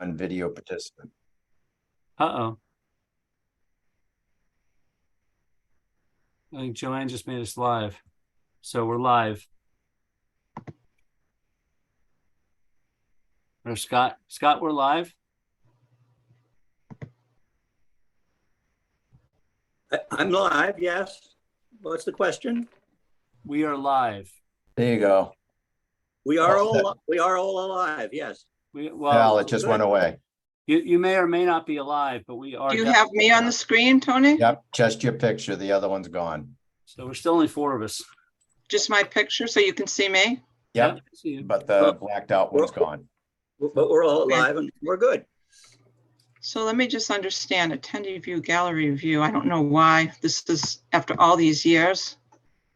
on video participant. Uh-oh. I think Joanne just made us live. So we're live. Or Scott, we're live. I'm live, yes. What's the question? We are live. There you go. We are all alive, yes. Well, it just went away. You may or may not be alive, but we are. Do you have me on the screen, Tony? Yep, just your picture. The other one's gone. So we're still only 4 of us. Just my picture so you can see me? Yep, See you. but the blacked out one's gone. But we're all alive and we're good. So let me just understand attendee view, gallery view. I don't know why this is after all these years.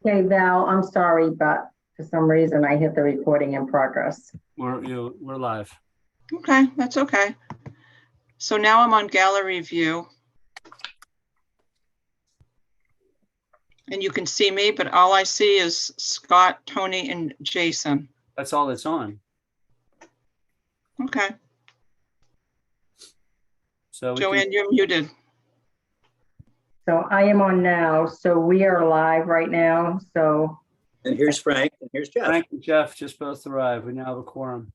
Okay, Val, I'm sorry, but for some reason I hit the recording in progress. We're live. Okay, that's okay. So now I'm on gallery view. And you can see me, but all I see is Scott, Tony, and Jason. That's all that's on. Okay, So Joanne, you're muted. So I am on now, so we are live right now, so. And here's Frank and here's Jeff. Frank and Jeff just both arrived. We now have a quorum.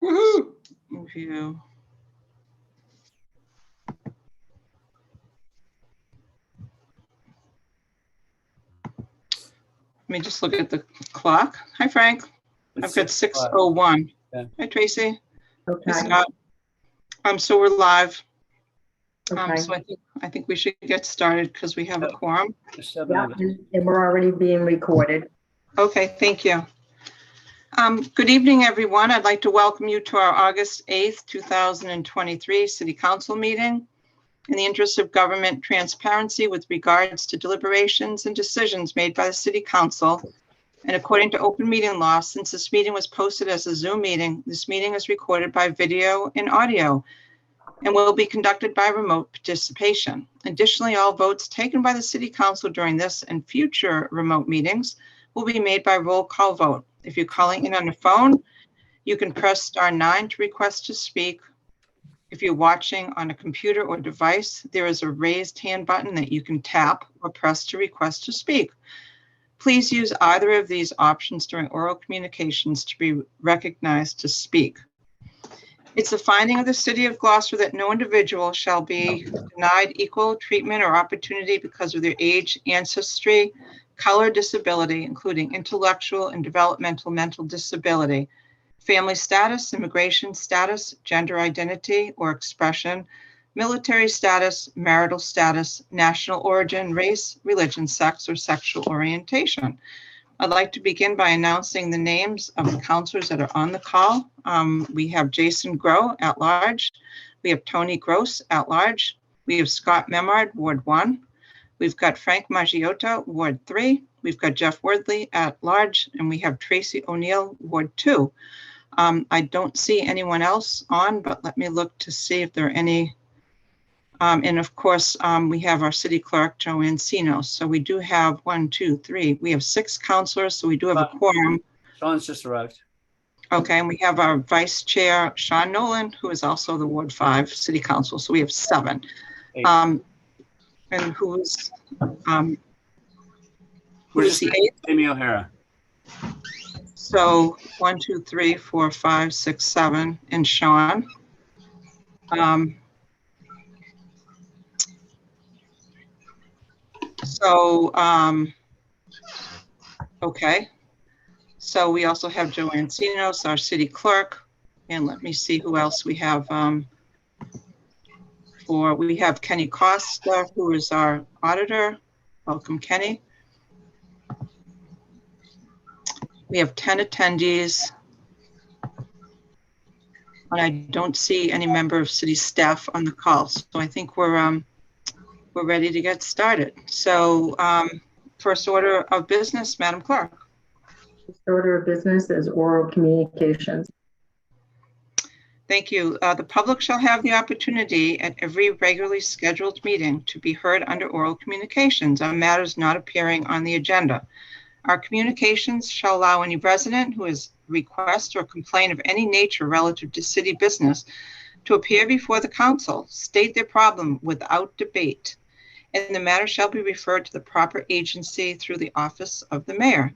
Woohoo! View. Let me just look at the clock. Hi, Frank. I've got 6:01. Yeah. Hi, Tracy. Okay, Hi, Scott. So we're live. okay. So I think we should get started because we have a quorum. Just 7 Yeah, of us. and we're already being recorded. Okay, thank you. Good evening, everyone. I'd like to welcome you to our August 8th, 2023 City Council meeting. In the interest of government transparency with regards to deliberations and decisions made by the City Council, and according to open meeting law, since this meeting was posted as a Zoom meeting, this meeting is recorded by video and audio and will be conducted by remote participation. Additionally, all votes taken by the City Council during this and future remote meetings will be made by roll call vote. If you're calling in on a phone, you can press *9 to request to speak. If you're watching on a computer or device, there is a raised hand button that you can tap or press to request to speak. Please use either of these options during oral communications to be recognized to speak. It's the finding of the City of Gloucester that no individual shall be denied equal treatment or opportunity because of their age, ancestry, color, disability, including intellectual and developmental mental disability, family status, immigration status, gender identity or expression, military status, marital status, national origin, race, religion, sex, or sexual orientation. I'd like to begin by announcing the names of the counselors that are on the call. We have Jason Grow at large. We have Tony Gross at large. We have Scott Memard, Ward 1. We've got Frank Maggiota, Ward 3. We've got Jeff Wordley at large, and we have Tracy O'Neill, Ward 2. I don't see anyone else on, but let me look to see if there are any. And of course, we have our city clerk, Joanne Sinos. So we do have 1, 2, 3. We have 6 counselors, so we do have a quorum. Sean's just arrived. Okay, and we have our vice chair, Sean Nolan, who is also the Ward 5 City Council. So we have 7. 8. And who's We're who's just the 8th? Amy O'Hara. So 1, 2, 3, 4, 5, 6, 7, and Sean. Okay. So we also have Joanne Sinos, our city clerk, and let me see who else we have. We have Kenny Costa, who is our auditor. Welcome, Kenny. We have 10 attendees. And I don't see any member of city staff on the call. So I think we're ready to get started. So first order of business, Madam Clerk. First order of business is oral communications. Thank you. The public shall have the opportunity at every regularly scheduled meeting to be heard under oral communications on matters not appearing on the agenda. Our communications shall allow any resident who is request or complaint of any nature relative to city business to appear before the council, state their problem without debate, and the matter shall be referred to the proper agency through the office of the mayor.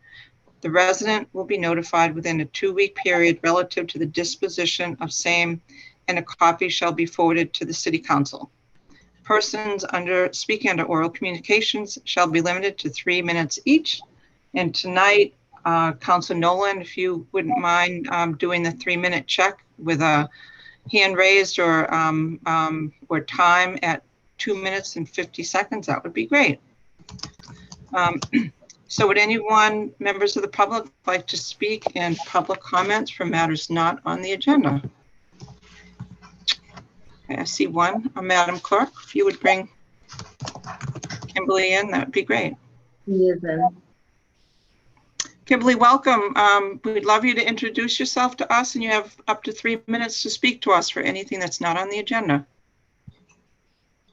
The resident will be notified within a 2-week period relative to the disposition of same, and a copy shall be forwarded to the city council. Persons speaking under oral communications shall be limited to 3 minutes each. And tonight, Council Nolan, if you wouldn't mind doing the 3-minute check with a hand raised or time at 2 minutes and 50 seconds, that would be great. So would anyone, members of the public, like to speak in public comments for matters not on the agenda? Okay, I see one. Madam Clerk, if you would bring Kimberly in, that would be great. He is in. Kimberly, welcome. We'd love you to introduce yourself to us, and you have up to 3 minutes to speak to us for anything that's not on the agenda.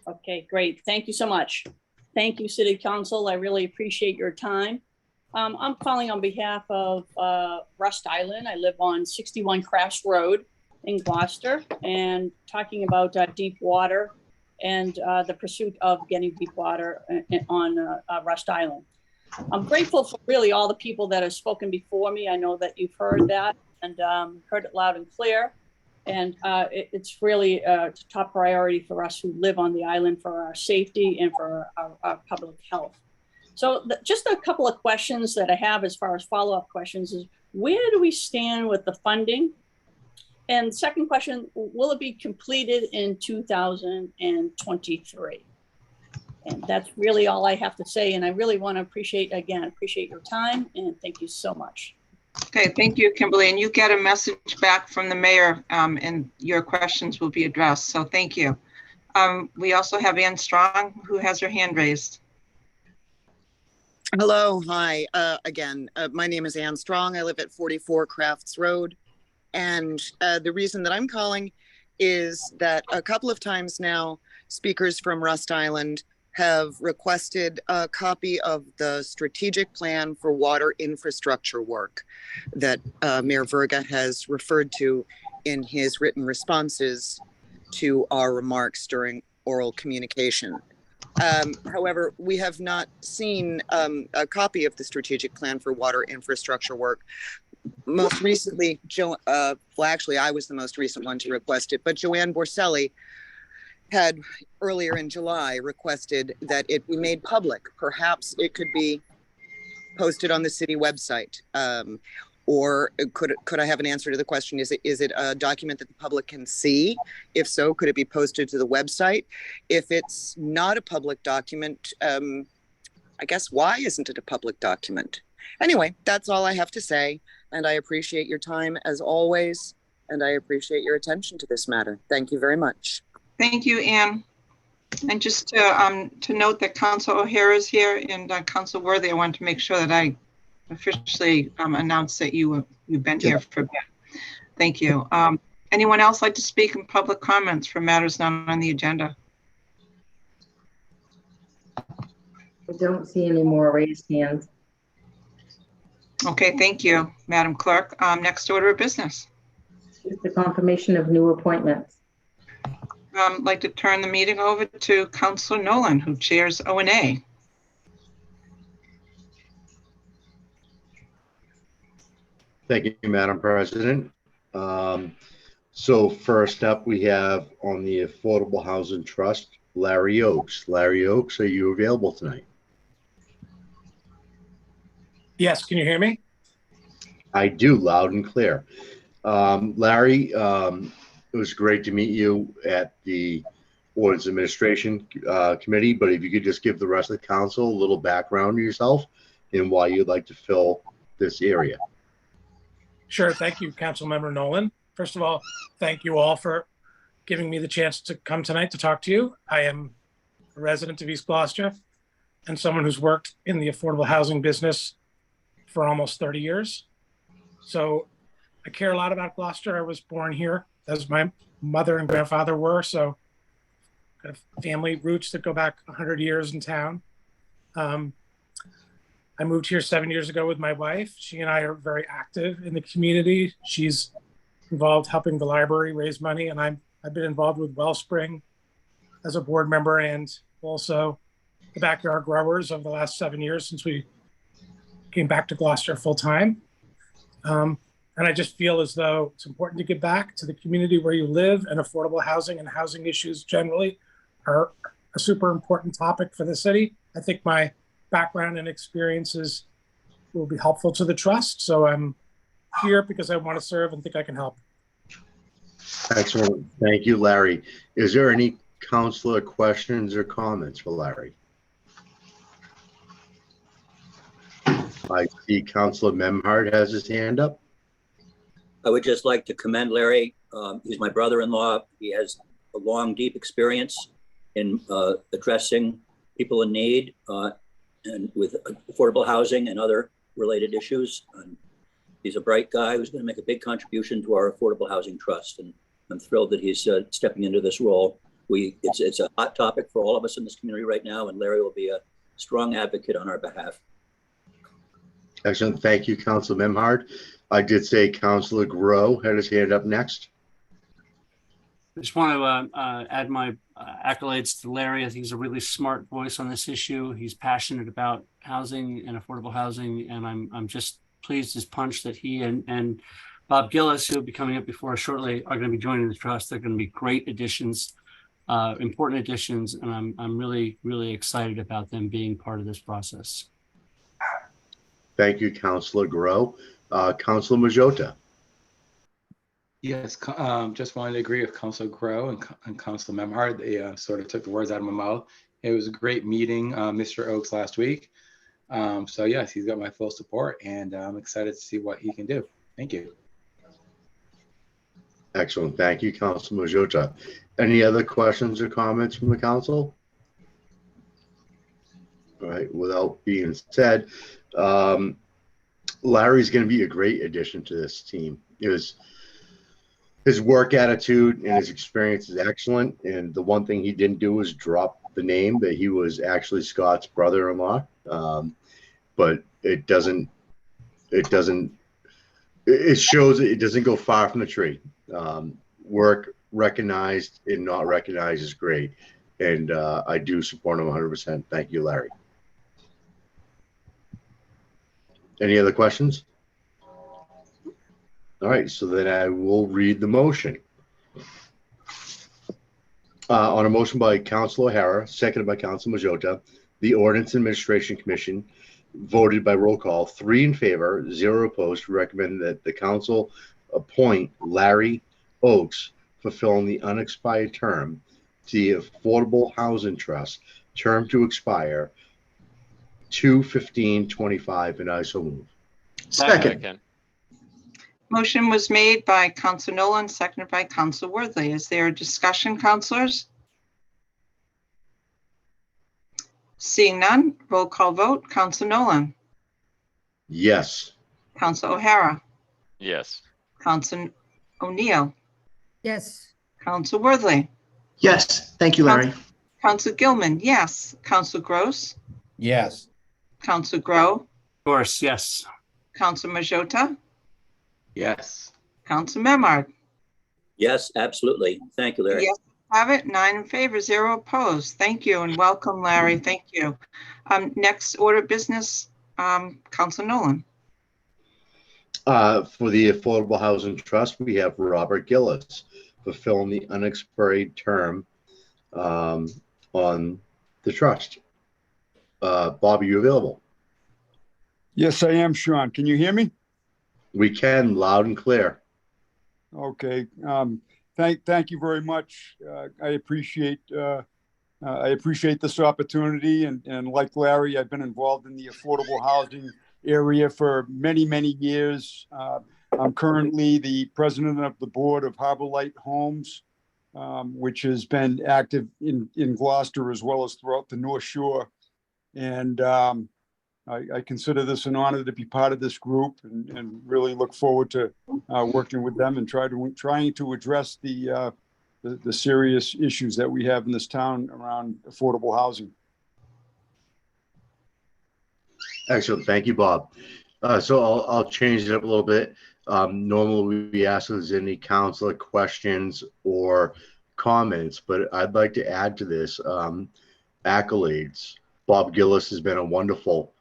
Okay, great. Thank you so much. Thank you, City Council. I really appreciate your time. I'm calling on behalf of Rust Island. I live on 61 Crafts Road in Gloucester, and talking about deep water and the pursuit of getting deep water on Rust Island. I'm grateful for really all the people that have spoken before me. I know that you've heard that and heard it loud and clear. And it's really a top priority for us who live on the island for our safety and for our public health. So just a couple of questions that I have as far as follow-up questions is, where do we stand with the funding? And second question, will it be completed in 2023? And that's really all I have to say. And I really want to appreciate your time, and thank you so much. Okay, thank you, Kimberly. And you get a message back from the mayor, and your questions will be addressed. So thank you. We also have Ann Strong, who has her hand raised. Hello, hi. Again, my name is Ann Strong. I live at 44 Crafts Road. And the reason that I'm calling is that a couple of times now, speakers from Rust Island have requested a copy of the strategic plan for water infrastructure work that Mayor Verga has referred to in his written responses to our remarks during oral communication. However, we have not seen a copy of the strategic plan for water infrastructure work. Most recently, actually, I was the most recent one to request it, but Joanne Borselli had earlier in July requested that it be made public. Perhaps it could be posted on the city website. Or could I have an answer to the question? Is it a document that the public can see? If so, could it be posted to the website? If it's not a public document, I guess why isn't it a public document? Anyway, that's all I have to say. And I appreciate your time as always. And I appreciate your attention to this matter. Thank you very much. Thank you, Ann. And just to note that Council O'Hara is here and Council Worthy, I wanted to make sure that I officially announced that you've been here for a bit. Thank you. Anyone else like to speak in public comments for matters not on the agenda? I don't see any more raised hands. Okay, thank you, Madam Clerk. Next order of business. Is the confirmation of new appointments. I'd like to turn the meeting over to Councilor Nolan, who chairs O&A. Thank you, Madam President. So first up, we have on the Affordable Housing Trust, Larry Oakes. Larry Oakes, are you available tonight? Yes, can you hear me? I do, loud and clear. Larry, it was great to meet you at the Board's Administration Committee, but if you could just give the rest of the council a little background on yourself and why you'd like to fill this area. Sure. Thank you, Councilmember Nolan. First of all, thank you all for giving me the chance to come tonight to talk to you. I am a resident of East Gloucester and someone who's worked in the affordable housing business for almost 30 years. So I care a lot about Gloucester. I was born here, as my mother and grandfather were. So I have family roots that go back 100 years in town. I I moved here 7 years ago with my wife. She and I are very active in the community. She's involved helping the library raise money, and I've been involved with Wellspring as a board member and also the Backyard Growers over the last 7 years since we came back to Gloucester full time. And I just feel as though it's important to give back to the community where you live, and affordable housing and housing issues generally are a super important topic for the city. I think my background and experiences will be helpful to the trust. So I'm here because I want to serve and think I can help. Excellent. Thank you, Larry. Is there any councilor questions or comments for Larry? I see Councilor Memhard has his hand up. I would just like to commend Larry. He's my brother-in-law. He has a long, deep experience in addressing people in need and with affordable housing and other related issues. And he's a bright guy who's going to make a big contribution to our Affordable Housing Trust. And I'm thrilled that he's stepping into this role. It's a hot topic for all of us in this community right now, and Larry will be a strong advocate on our behalf. Excellent. Thank you, Councilor Memhard. I did say Councilor Grow had his hand up next. I just want to add my accolades to Larry. I think he's a really smart voice on this issue. He's passionate about housing and affordable housing, and I'm just pleased as punch that he and Bob Gillis, who will be coming up before us shortly, are going to be joining the trust. They're going to be great additions, important additions, and I'm really, really excited about them being part of this process. Thank you, Councilor Grow. Councilor Majota. Yes, just wanted to agree with Councilor Grow and Councilor Memhard. They sort of took the words out of my mouth. It was a great meeting, Mr. Oakes last week. So yes, he's got my full support, and I'm excited to see what he can do. Thank you. Excellent. Thank you, Councilor Majota. Any other questions or comments from the council? All right, without being said, Larry's going to be a great addition to this team. His work attitude and his experience is excellent. And the one thing he didn't do was drop the name that he was actually Scott's brother-in-law. But it shows it doesn't go far from the tree. Work recognized and not recognized is great. And I do support him 100%. Thank you, Larry. Any other questions? All right, so then I will read the motion. On a motion by Councilor O'Hara, seconded by Councilor Majota, the Ordinance Administration Commission voted by roll call, 3 in favor, 0 opposed, to recommend that the council appoint Larry Oakes, fulfilling the unexpired term, to the Affordable Housing Trust, term to expire 2/15/25, and I so move. Second. Motion was made by Council Nolan, seconded by Council Worthley. Is there a discussion, councilors? Seeing none, roll call vote. Council Nolan, Yes. Council O'Hara, Yes. Council O'Neill, Yes. Council Worthley, Yes. Thank you, Larry. Council Gilman, yes. Council Gross, Yes. Council Grow, Of course, yes. Council Majota, Yes. Council Memard. Yes, absolutely. Thank you, Larry. Yes, have it. 9 in favor, 0 opposed. Thank you and welcome, Larry. Thank you. Next order of business, Council Nolan. For the Affordable Housing Trust, we have Robert Gillis fulfilling the unexpired term on the trust. Bob, are you available? Yes, I am, Sean. Can you hear me? We can, loud and clear. Okay. Thank you very much. I appreciate this opportunity, and like Larry, I've been involved in the affordable housing area for many, many years. I'm currently the president of the board of Harbor Light Homes, which has been active in Gloucester as well as throughout the North Shore. And I consider this an honor to be part of this group, and really look forward to working with them and trying to address the serious issues that we have in this town around affordable housing. Excellent. Thank you, Bob. So I'll change it up a little bit. Normally we ask if there's any councilor questions or comments, but I'd like to add to this accolades. Bob Gillis has been a wonderful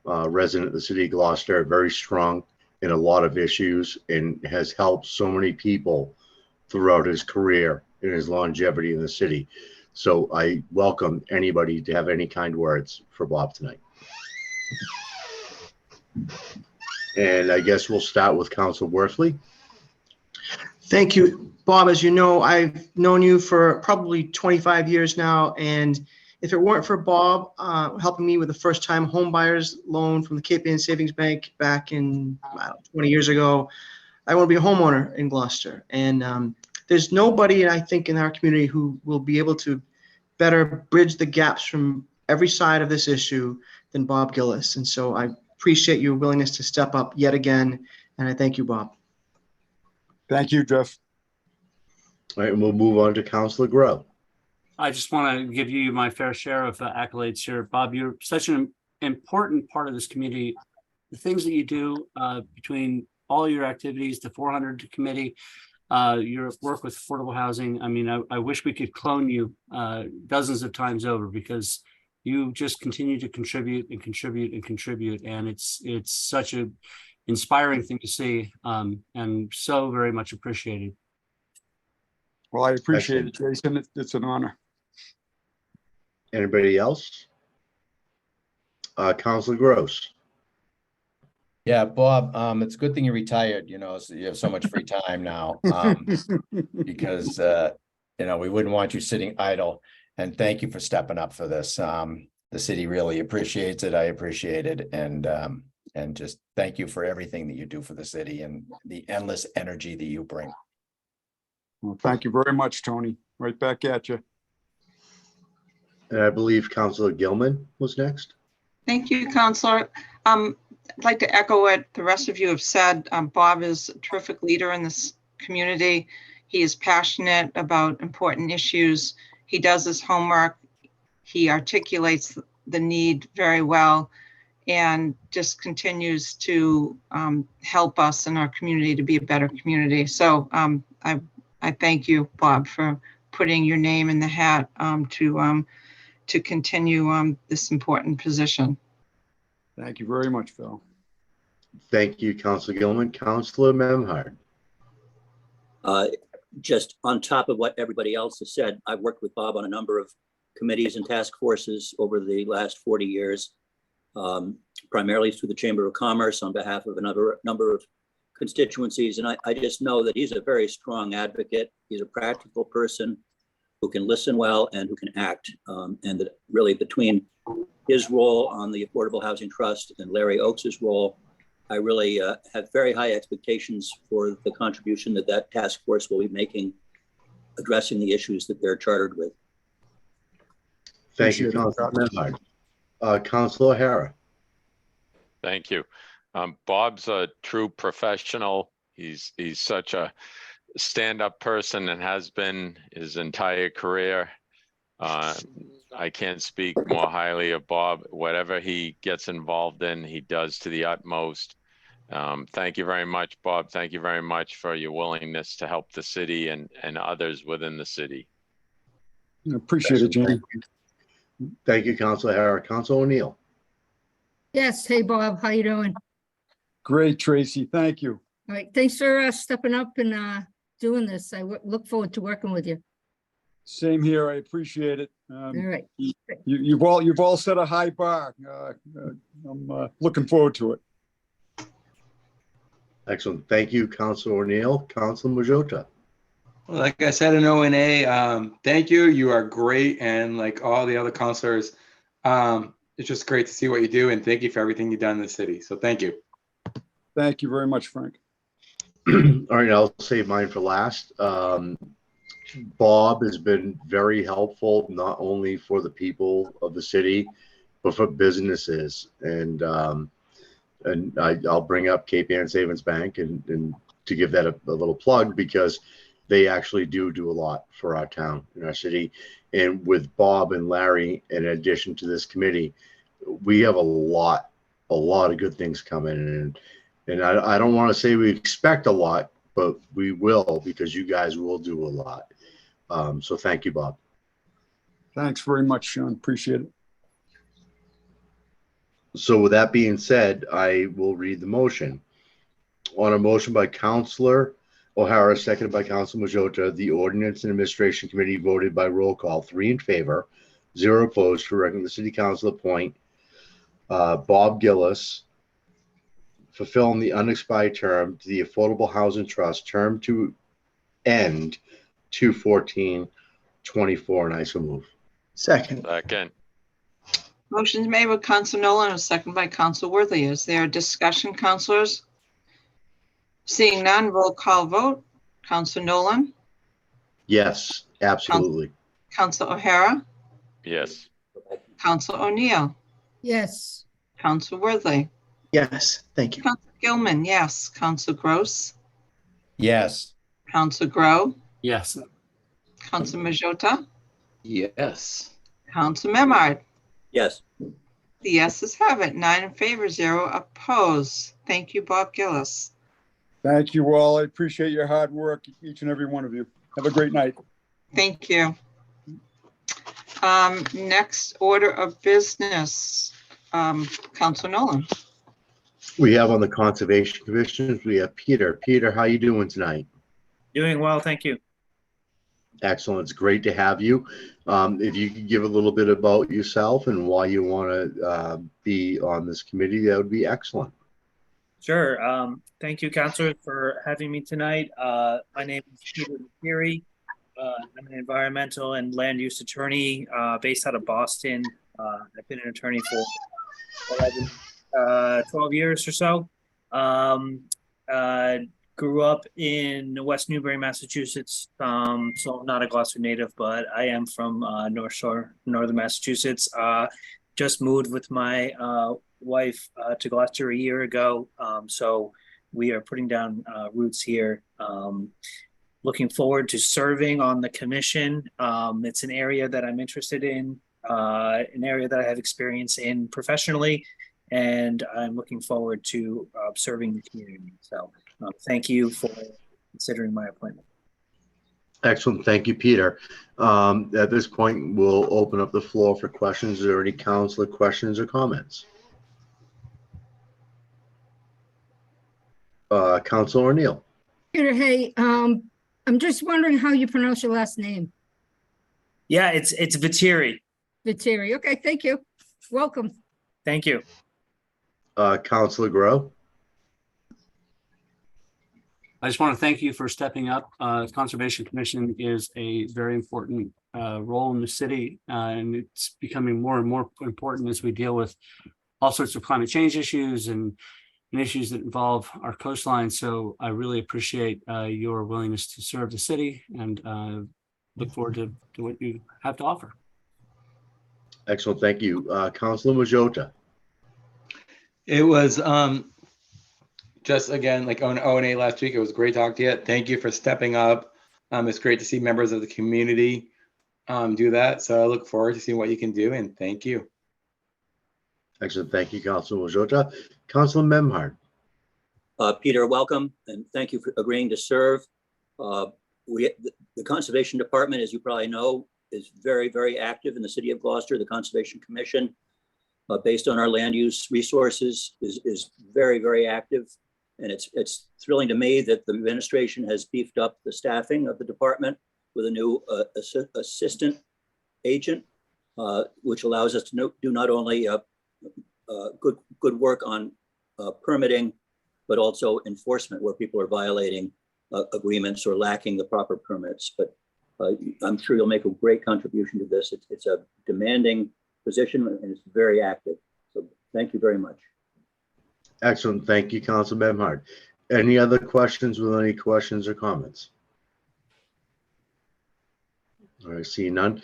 resident of the city of Gloucester, very strong in a lot of issues, and has helped so many people throughout his career and his longevity in the city. So I welcome anybody to have any kind words for Bob tonight. And I guess we'll start with Council Worthley. Thank you, Bob. As you know, I've known you for probably 25 years now, and if it weren't for Bob helping me with the first-time home buyers loan from the Cape Ann Savings Bank back in 20 years ago, I want to be a homeowner in Gloucester. And there's nobody, I think, in our community who will be able to better bridge the gaps from every side of this issue than Bob Gillis. And so I appreciate your willingness to step up yet again, and I thank you, Bob. Thank you, Jeff. All right, and we'll move on to Councilor Grow. I just want to give you my fair share of accolades here. Bob, you're such an important part of this community. The things that you do between all your activities, the 400 committee, your work with affordable housing. I mean, I wish we could clone you dozens of times over, because you just continue to contribute and contribute and contribute. And it's such an inspiring thing to see, and so very much appreciated. Well, I appreciate it, Jason. It's an honor. Anybody else? Councilor Gross. Yeah, Bob, it's a good thing you retired, you know, so you have so much free time now. Because, you know, we wouldn't want you sitting idle. And thank you for stepping up for this. The city really appreciates it. I appreciate it. And just thank you for everything that you do for the city and the endless energy that you bring. Well, thank you very much, Tony. Right back at you. And I believe Councilor Gilman was next. Thank you, Counselor. I'd like to echo what the rest of you have said. Bob is a terrific leader in this community. He is passionate about important issues. He does his homework. He articulates the need very well, and just continues to help us in our community to be a better community. So I thank you, Bob, for putting your name in the hat to continue this important position. Thank you very much, Phil. Thank you, Councilor Gilman. Councilor Memhard. Just on top of what everybody else has said, I've worked with Bob on a number of committees and task forces over the last 40 years, primarily through the Chamber of Commerce on behalf of another number of constituencies. And I just know that he's a very strong advocate. He's a practical person who can listen well and who can act. And that really between his role on the Affordable Housing Trust and Larry Oakes's role, I really have very high expectations for the contribution that that task force will be making, addressing the issues that they're chartered with. Thank you, Councilor Memhard. Councilor O'Hara. Thank you. Bob's a true professional. He's such a stand-up person and has been his entire career. I can't speak more highly of Bob. Whatever he gets involved in, he does to the utmost. Thank you very much, Bob. Thank you very much for your willingness to help the city and others within the city. I appreciate it, Jamie. Thank you, Councilor O'Hara. Councilor O'Neill. Yes. Hey, Bob. How you doing? Great, Tracy. Thank you. All right. Thanks for stepping up and doing this. I look forward to working with you. Same here. I appreciate it. All right. You've all set a high bar. I'm looking forward to it. Excellent. Thank you, Councilor O'Neill. Councilor Majota. Well, like I said in O&A, thank you. You are great. And like all the other counselors, it's just great to see what you do. And thank you for everything you've done in the city. So thank you. Thank you very much, Frank. All right, I'll save mine for last. Bob has been very helpful, not only for the people of the city, but for businesses. And I'll bring up Cape Ann Savings Bank and to give that a little plug, because they actually do a lot for our town and our city. And with Bob and Larry, in addition to this committee, we have a lot a lot of good things coming. And I don't want to say we expect a lot, but we will, because you guys will do a lot. So thank you, Bob. Thanks very much, Sean. Appreciate it. So with that being said, I will read the motion. On a motion by Councilor O'Hara, seconded by Councilor Majota, the Ordinance and Administration Committee voted by roll call, 3 in favor, 0 opposed, to recommend the City Council appoint Bob Gillis, fulfilling the unexpired term to the Affordable Housing Trust, term to end 2/14/24, and I so move. Second. Second. Motion's made with Council Nolan and second by Council Worthy. Is there a discussion, councilors? Seeing none, roll call vote. Council Nolan, Yes, absolutely. Council O'Hara, Yes. Council O'Neill, Yes, Council Worthy, Yes, thank you. Council Gilman, yes. Council Gross, Yes. Council Grow, Yes. Council Majota, Yes. Council Memard. Yes. The yeses have it, 9 in favor, 0 opposed. Thank you, Bob Gillis. Thank you all. I appreciate your hard work, each and every one of you. Have a great night. Thank you. Next order of business, Council Nolan. We have on the Conservation Commission, we have Peter. Peter, how you doing tonight? Doing well, thank you. Excellent. It's great to have you. If you could give a little bit about yourself and why you want to be on this committee, that would be excellent. Sure. Thank you, Councilor, for having me tonight. My name is Peter Lettieri. I'm an environmental and land use attorney based out of Boston. I've been an attorney for 12 years or so. Grew up in West Newbury, Massachusetts. So I'm not a Gloucester native, but I am from North Shore, northern Massachusetts. Just moved with my wife to Gloucester a year ago. So we are putting down roots here. Looking forward to serving on the commission. It's an area that I'm interested in, an area that I have experience in professionally, and I'm looking forward to serving the community. So thank you for considering my appointment. Excellent. Thank you, Peter. At this point, we'll open up the floor for questions. Is there any councilor questions or comments? Councilor O'Neill. Peter, hey, I'm just wondering how you pronounce your last name. Yeah, it's Lettieri. Lettieri. Okay, thank you. Welcome. Thank you. Councilor Grow. I just want to thank you for stepping up. Conservation Commission is a very important role in the city, and it's becoming more and more important as we deal with all sorts of climate change issues and issues that involve our coastline. So I really appreciate your willingness to serve the city, and look forward to what you have to offer. Excellent. Thank you. Councilor Majota. It was just again, like on O&A last week, it was great talking to you. Thank you for stepping up. It's great to see members of the community do that. So I look forward to seeing what you can do, and thank you. Excellent. Thank you, Councilor Majota. Councilor Memhard. Peter, welcome, and thank you for agreeing to serve. The Conservation Department, as you probably know, is very, very active in the city of Gloucester. The Conservation Commission, based on our land use resources, is very, very active. And it's thrilling to me that the administration has beefed up the staffing of the department with a new assistant agent, which allows us to do not only good work on permitting, but also enforcement where people are violating agreements or lacking the proper permits. But I'm sure you'll make a great contribution to this. It's a demanding position and it's very active. So thank you very much. Excellent. Thank you, Councilor Memhard. Any other questions with any questions or comments? All right, see none.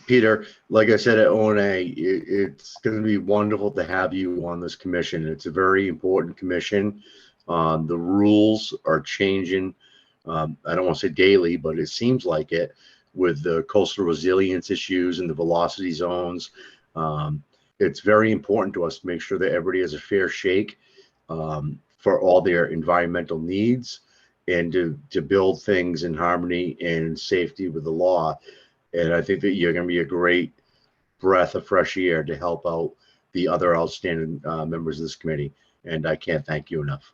Peter, like I said at O&A, it's going to be wonderful to have you on this commission. It's a very important commission. The rules are changing. I don't want to say daily, but it seems like it with the coastal resilience issues and the velocity zones. it's very important to us to make sure that everybody has a fair shake for all their environmental needs and to build things in harmony and safety with the law. And I think that you're going to be a great breath of fresh air to help out the other outstanding members of this committee. And I can't thank you enough.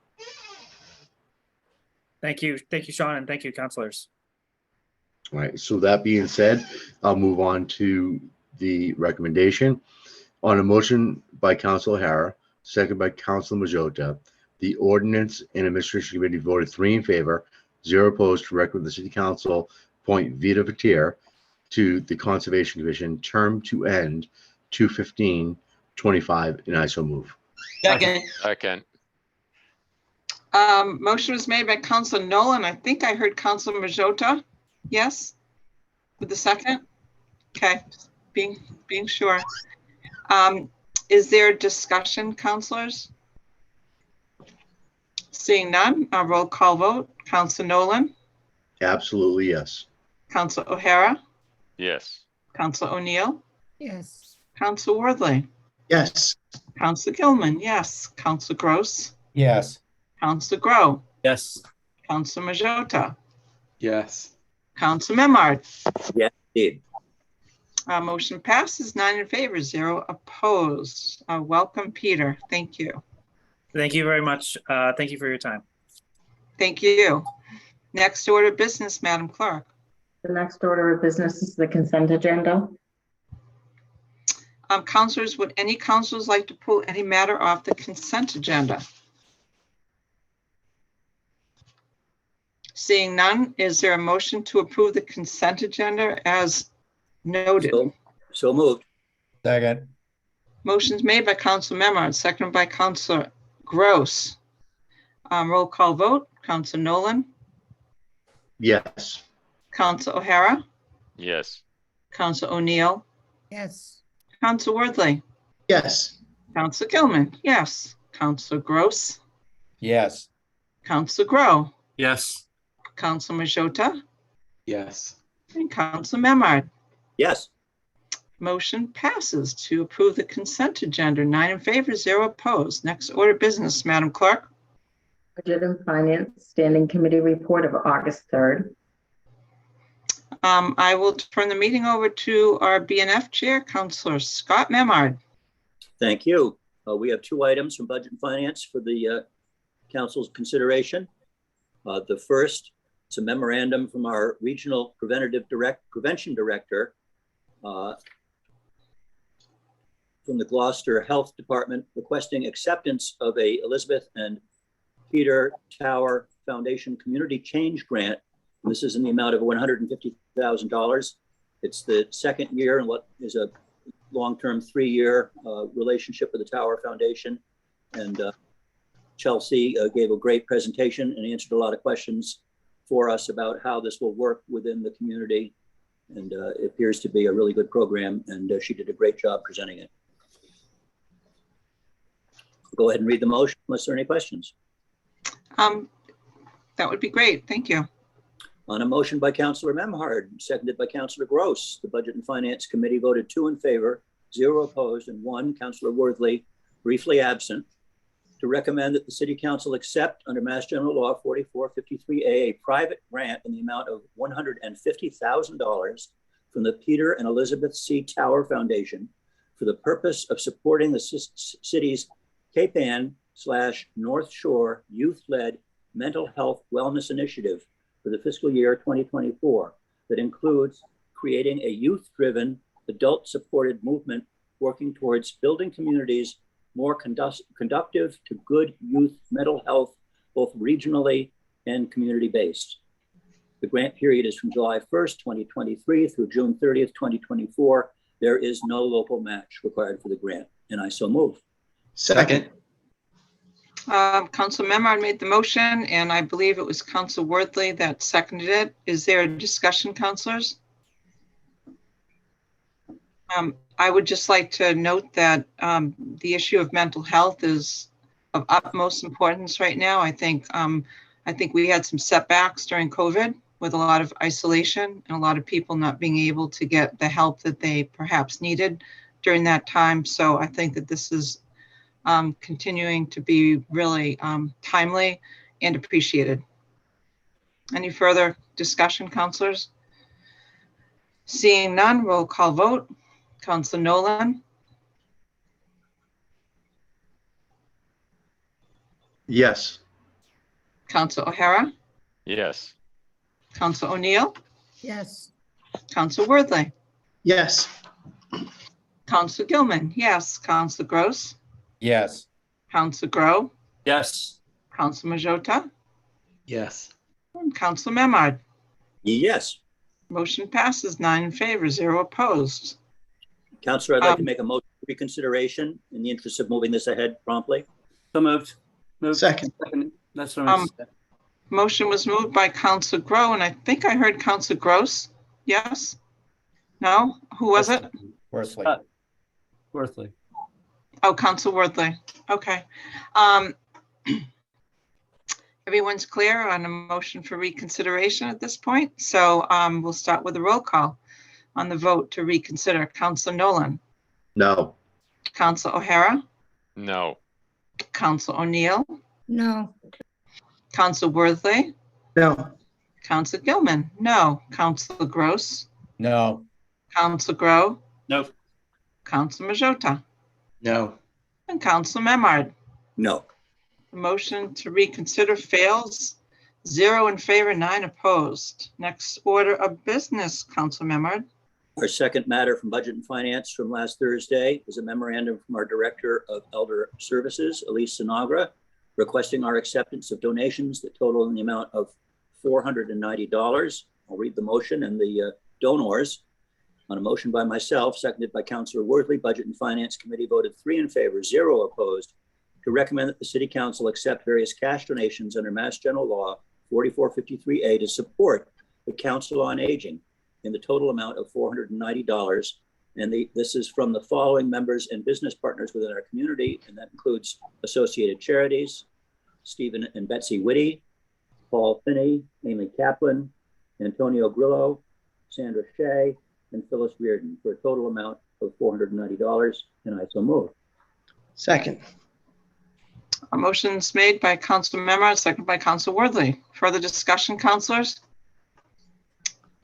Thank you, Sean, and thank you, councilors. All right. So that being said, I'll move on to the recommendation. On a motion by Council O'Hara, second by Council Majota, the Ordinance and Administration Committee voted 3 in favor, 0 opposed to recommend the City Council appoint Vita Vatier to the Conservation Commission, term to end 2/15/25, and I so move. Second. Second. Motion was made by Council Nolan. I think I heard Council Majota. Yes? With the second? Okay, being sure. Is there discussion, councilors? Seeing none, a roll call vote. Council Nolan, Absolutely, yes. Council O'Hara, Yes. Council O'Neill, Yes. Council Worthley, Yes. Council Gilman, yes. Council Gross, Yes. Council Grow, Yes. Council Majota, Yes. Council Memard. Yes, indeed. Motion passes 9 in favor, 0 opposed. Welcome, Peter. Thank you. Thank you very much. Thank you for your time. Thank you. Next order of business, Madam Clerk. The next order of business is the consent agenda. Councilors, would any councilors like to pull any matter off the consent agenda? Seeing none, is there a motion to approve the consent agenda as noted? So moved. Second. Motion's made by Council Memard, seconded by Council Gross. Roll call vote. Council Nolan, Yes. Council O'Hara, Yes. Council O'Neill, Yes. Council Worthley, Yes. Council Gilman, yes. Council Gross, Yes. Council Grow, Yes. Council Majota, Yes. and Council Memard. Yes. Motion passes to approve the consent agenda, 9 in favor, 0 opposed. Next order of business, Madam Clerk. Budget and Finance Standing Committee report of August 3rd. I will turn the meeting over to our BNF Chair, Councilor Scott Memard. Thank you. We have 2 items from Budget and Finance for the Council's consideration. The first is a memorandum from our Regional Prevention Director from the Gloucester Health Department requesting acceptance of a Elizabeth and Peter Tower Foundation Community Change Grant. And this is in the amount of $150,000. It's the second year in what is a long-term 3-year relationship with the Tower Foundation. And Chelsea gave a great presentation and answered a lot of questions for us about how this will work within the community. And it appears to be a really good program, and she did a great job presenting it. I'll go ahead and read the motion unless there are any questions. That would be great. Thank you. On a motion by Councilor Memhard, seconded by Councilor Gross, the Budget and Finance Committee voted 2 in favor, 0 opposed, and 1, Councilor Worthley, briefly absent, to recommend that the City Council accept under Mass General Law 4453A a private grant in the amount of $150,000 from the Peter and Elizabeth C. Tower Foundation for the purpose of supporting the city's Cape Ann/North Shore youth-led mental health wellness initiative for the fiscal year 2024 that includes creating a youth-driven, adult-supported movement working towards building communities more conductive to good youth mental health, both regionally and community-based. The grant period is from July 1st, 2023 through June 30th, 2024. There is no local match required for the grant, and I so move. Second. Council Memard made the motion, and I believe it was Council Worthley that seconded it. Is there a discussion, councilors? I would just like to note that the issue of mental health is of utmost importance right now. I think we had some setbacks during COVID with a lot of isolation and a lot of people not being able to get the help that they perhaps needed during that time. So I think that this is continuing to be really timely and appreciated. Any further discussion, councilors? Seeing none, roll call vote. Council Nolan, Yes. Council O'Hara, Yes. Council O'Neill, yes, Council Worthley, Yes. Council Gilman, yes, Council Gross, Yes. Council Grow, Yes. Council Majota, Yes. and Council Memard. Yes. Motion passes 9 in favor, 0 opposed. Counselor, I'd like to make a motion for reconsideration in the interest of moving this ahead promptly. So moved. Moved. Second. That's what I'm. Motion was moved by Council Grow, and I think I heard Council Gross. Yes? No? Who was it? Worthley. Worthley. Oh, Council Worthley. Okay. Everyone's clear on a motion for reconsideration at this point. So we'll start with a roll call on the vote to reconsider. Council Nolan, No. Council O'Hara, No. Council O'Neill, no, Council Worthley, No. Council Gilman, no. Council Gross, No. Council Grow, Nope. Council Majota, No. and Council Memard. No. The motion to reconsider fails. 0 in favor, 9 opposed. Next order of business, Council Memard. Our second matter from Budget and Finance from last Thursday is a memorandum from our Director of Elder Services, Elise Sinagra, requesting our acceptance of donations that total in the amount of $490. I'll read the motion and the donors. On a motion by myself, seconded by Councilor Worthley, Budget and Finance Committee voted 3 in favor, 0 opposed, to recommend that the City Council accept various cash donations under Mass General Law 4453A to support the Council on Aging in the total amount of $490. And this is from the following members and business partners within our community, and that includes Associated Charities, Stephen and Betsy Whitty, Paul Finney, Amy Kaplan, Antonio Grillo, Sandra Shea, and Phyllis Reardon, for a total amount of $490. And I so move. Second. A motion's made by Council Memard, seconded by Council Worthley. Further discussion, councilors?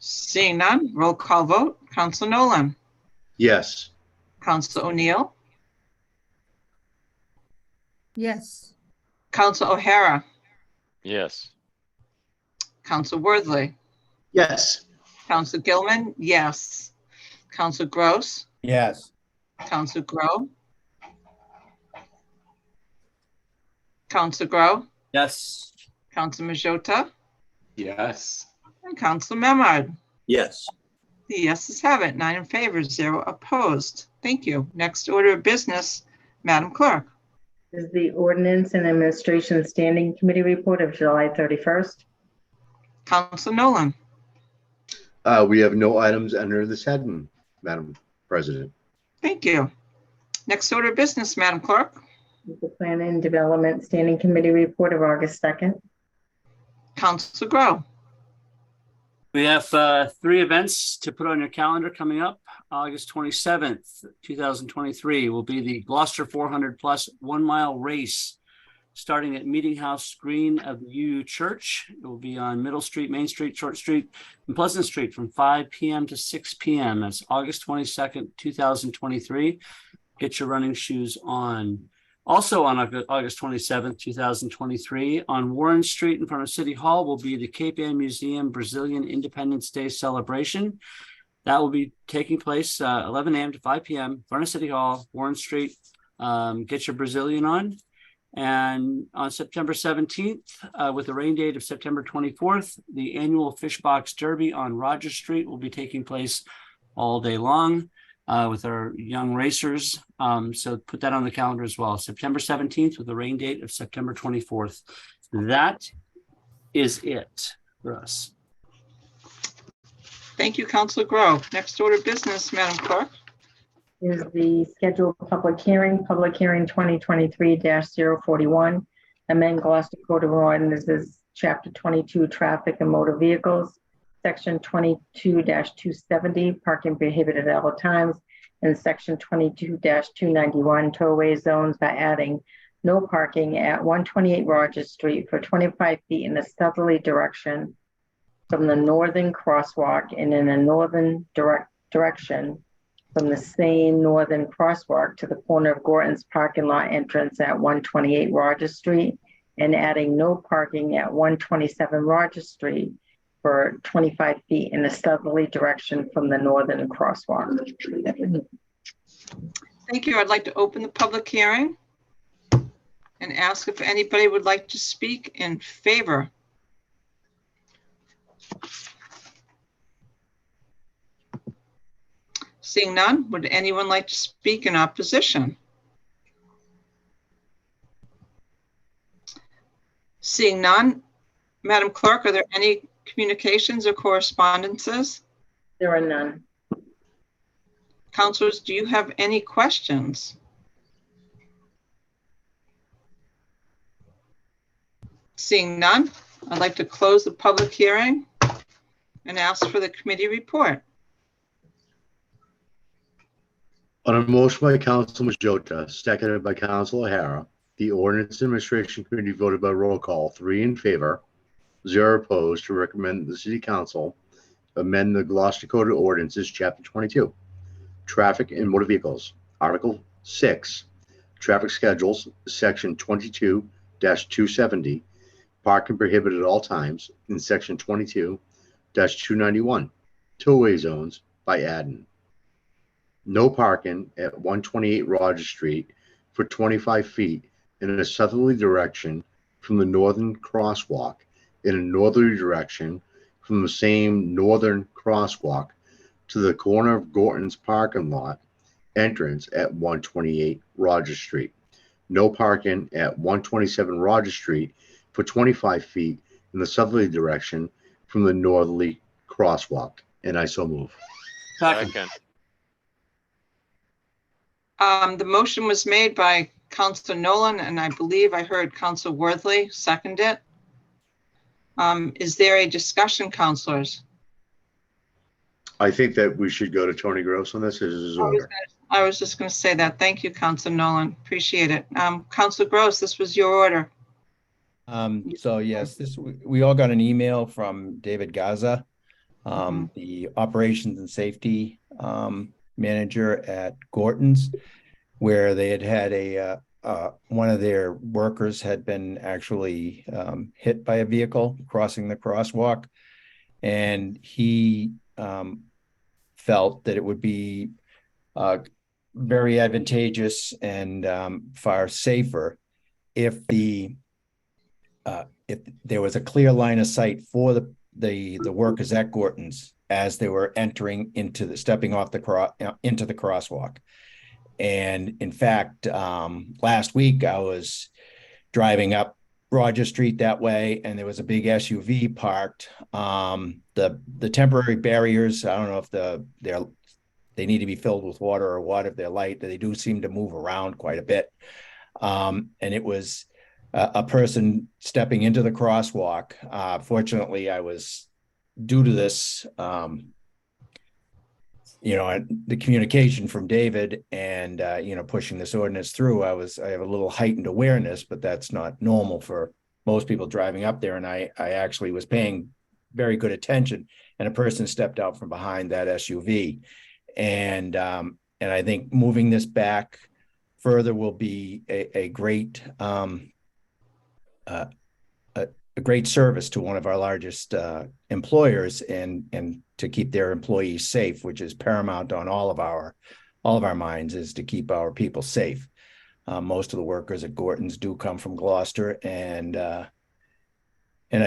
Seeing none, roll call vote. Council Nolan, Yes. Council O'Neill, yes, Council O'Hara, Yes. Council Worthley, Yes. Council Gilman, yes. Council Gross, Yes. Council Grow, Council Grow, Yes. Council Majota, Yes. and Council Memard. Yes. The yeses have it, 9 in favor, 0 opposed. Thank you. Next order of business, Madam Clerk. This is the Ordinance and Administration Standing Committee report of July 31st. Council Nolan, We have no items under this heading, Madam President. thank you. Next order of business, Madam Clerk. The Plan and Development Standing Committee report of August 2nd. Council Grow, We have 3 events to put on your calendar coming up. August 27th, 2023 will be the Gloucester 400 plus 1 mile race starting at Meeting House Green of the UU Church. It will be on Middle Street, Main Street, Short Street, and Pleasant Street from 5 p.m. to 6 p.m. That's August 22nd, 2023. Get your running shoes on. Also on August 27th, 2023, on Warren Street in front of City Hall will be the Cape Ann Museum Brazilian Independence Day celebration. That will be taking place 11 a.m. to 5 p.m. in front of City Hall, Warren Street. Get your Brazilian on. And on September 17th, with a rain date of September 24th, the annual Fish Box Derby on Rogers Street will be taking place all day long. With our young racers. So put that on the calendar as well. September 17th with a rain date of September 24th. That is it for us. Thank you, Council Grow. Next order of business, Madam Clerk. Is the scheduled public hearing 2023-041, amend Gloucester Code of Ordinances, Chapter 22, Traffic and Motor Vehicles, Section 22-270, parking prohibited at all times, in section 22-291 tollway zones by adding no parking at 128 Rogers Street for 25 feet in a southerly direction from the northern crosswalk and in a northern direction from the same northern crosswalk to the corner of Gorton's parking lot entrance at 128 Rogers Street, and adding no parking at 127 Rogers Street for 25 feet in a southerly direction from the northern crosswalk. Thank you. I'd like to open the public hearing and ask if anybody would like to speak in favor. Seeing none, would anyone like to speak in opposition? Seeing none, Madam Clerk, are there any communications or correspondences? There are none. Councilors, do you have any questions? Seeing none, I'd like to close the public hearing and ask for the committee report. On a motion by Council Majota, seconded by Council O'Hara, the Ordinance Administration Committee voted by roll call, 3 in favor, 0 opposed, to recommend the City Council amend the Gloucester Code of Ordinances, Chapter 22, Traffic and Motor Vehicles, Article 6, Traffic Schedules, Section 22-270, Parking Prohibited at all times, in Section 22-291, Tollway Zones, by adding no parking at 128 Rogers Street for 25 feet in a southerly direction from the northern crosswalk, in a northerly direction from the same northern crosswalk to the corner of Gorton's parking lot entrance at 128 Rogers Street. No parking at 127 Rogers Street for 25 feet in the southerly direction from the northerly crosswalk. And I so move. Second. The motion was made by Councilor Nolan, and I believe I heard Councilor Worthley second it. Is there a discussion, councilors? I think that we should go to Tony Gross on this as his order. I was just going to say that. Thank you, Councilor Nolan. Appreciate it. Councilor Gross, this was your order. So yes, we all got an email from David Gaza, the operations and safety manager at Gorton's, where they had one of their workers had been actually hit by a vehicle crossing the crosswalk, and he felt that it would be very advantageous and far safer if there was a clear line of sight for the workers at Gorton's as they were entering stepping off into the crosswalk. And in fact, last week I was driving up Rogers Street that way, and there was a big SUV parked. The temporary barriers, I don't know if they need to be filled with water or what, if they're light. They do seem to move around quite a bit. And it was a person stepping into the crosswalk. Fortunately, I was, due to this, the communication from David and, pushing this ordinance through, I have a little heightened awareness, but that's not normal for most people driving up there. And I actually was paying very good attention, and a person stepped out from behind that SUV. And I think moving this back further will be a great, a great service to one of our largest employers, and to keep their employees safe, which is paramount on all of our minds, is to keep our people safe. Most of the workers at Gorton's do come from Gloucester, and I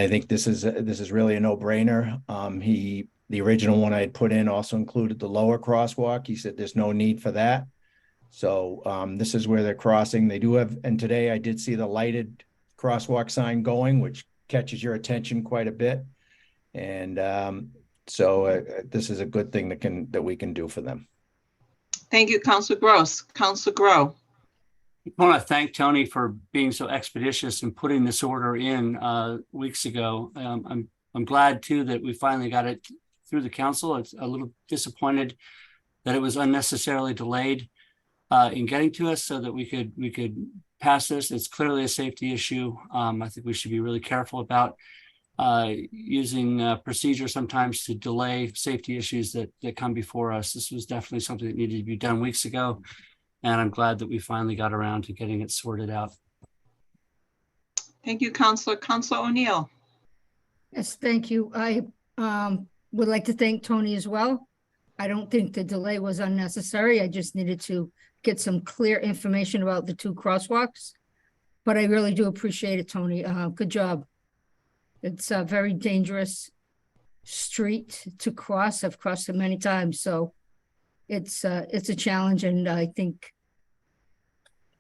think this is really a no-brainer. The original one I had put in also included the lower crosswalk. He said there's no need for that. So this is where they're crossing. They do have, and today I did see the lighted crosswalk sign going, which catches your attention quite a bit. And so this is a good thing that we can do for them. Thank you, Councilor Gross. Councilor Grow. I want to thank Tony for being so expeditious and putting this order in weeks ago. I'm glad too that we finally got it through the council. It's a little disappointed that it was unnecessarily delayed in getting to us so that we could pass this. It's clearly a safety issue. I think we should be really careful about using procedure sometimes to delay safety issues that come before us. This was definitely something that needed to be done weeks ago, and I'm glad that we finally got around to getting it sorted out. Thank you, Counselor. Counselor O'Neill. Yes, thank you. I would like to thank Tony as well. I don't think the delay was unnecessary. I just needed to get some clear information about the 2 crosswalks. But I really do appreciate it, Tony. Good job. It's a very dangerous street to cross. I've crossed it many times, so it's a challenge, and I think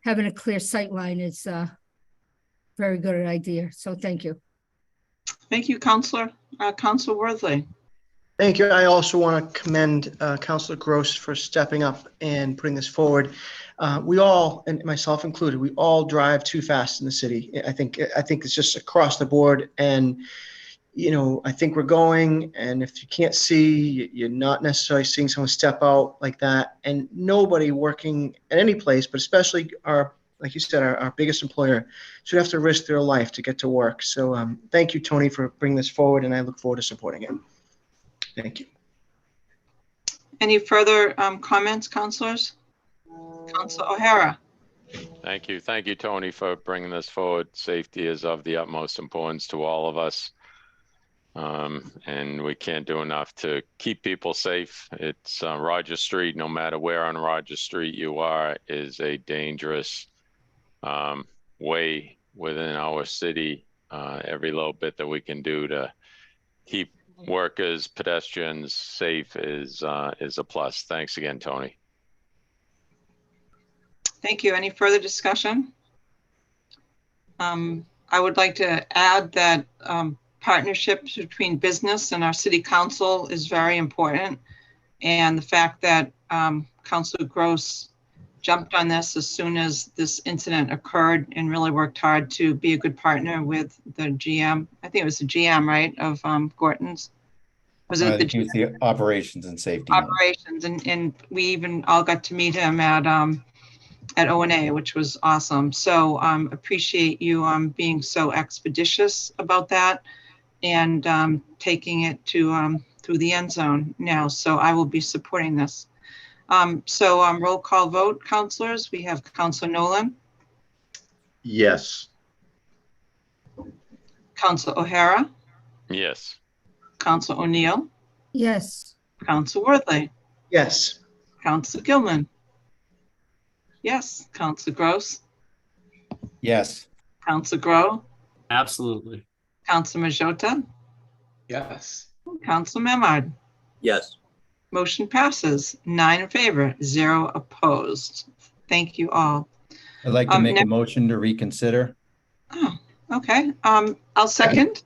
having a clear sight line is a very good idea. So thank you. Thank you, Counselor. Counselor Worthley. Thank you. I also want to commend Councilor Gross for stepping up and putting this forward. We all, and myself included, we all drive too fast in the city. I think it's just across the board. And, you know, I think we're going, and if you can't see, you're not necessarily seeing someone step out like that. And nobody working at any place, but especially like you said, our biggest employer, should have to risk their life to get to work. So thank you, Tony, for bringing this forward, and I look forward to supporting it. Thank you. Any further comments, councilors? Councilor O'Hara. Thank you. Thank you, Tony, for bringing this forward. Safety is of the utmost importance to all of us. And we can't do enough to keep people safe. It's Rogers Street, no matter where on Rogers Street you are, is a dangerous way within our city. Every little bit that we can do to keep workers, pedestrians safe is a plus. Thanks again, Tony. Thank you. Any further discussion? I would like to add that partnerships between business and our city council is very important. And the fact that Councilor Gross jumped on this as soon as this incident occurred and really worked hard to be a good partner with the GM. I think it was the GM, right, of Gorton's. Was it the GM? The operations and safety. Operations, and we even all got to meet him at O&A, which was awesome. So appreciate you being so expeditious about that and taking it to through the end zone now. So I will be supporting this. Roll call vote, councilors. We have Councilor Nolan. Yes. Councilor O'Hara. Yes. Councilor O'Neill. Yes. Councilor Worthley. Yes. Councilor Gilman. Yes. Councilor Gross. Yes. Councilor Grow. Absolutely. Councilor Majota. Yes. Councilor Memard. Yes. Motion passes 9 in favor, 0 opposed. Thank you all. I'd like to make a motion to reconsider. Oh, okay. I'll second.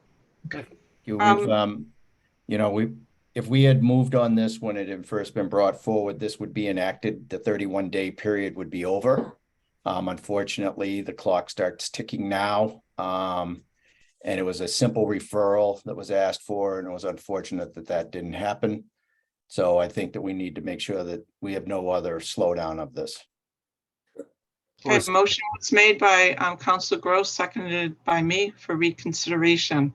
If we had moved on this when it had first been brought forward, this would be enacted. The 31-day period would be over. Unfortunately, the clock starts ticking now. And it was a simple referral that was asked for, and it was unfortunate that that didn't happen. So I think that we need to make sure that we have no other slowdown of this. Okay, motion was made by Councilor Gross, seconded by me for reconsideration.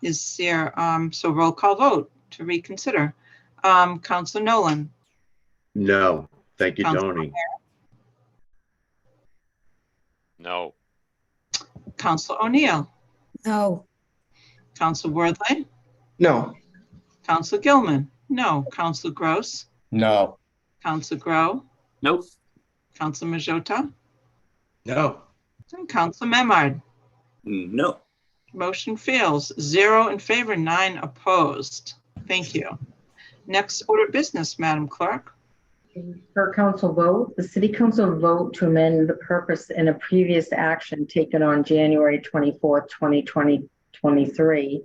Is there, so roll call vote to reconsider. Councilor Nolan. No. Thank you, Councilor Tony. No. Councilor O'Neill. No. Councilor Worthley. No. Councilor Gilman. No. Councilor Gross. No. Councilor Grow. Nope. Councilor Majota. No. And Councilor Memard. No. Motion fails. 0 in favor, 9 opposed. Thank you. Next order of business, Madam Clerk. Per council vote, the city council vote to amend the purpose in a previous action taken on January 24th, 2023.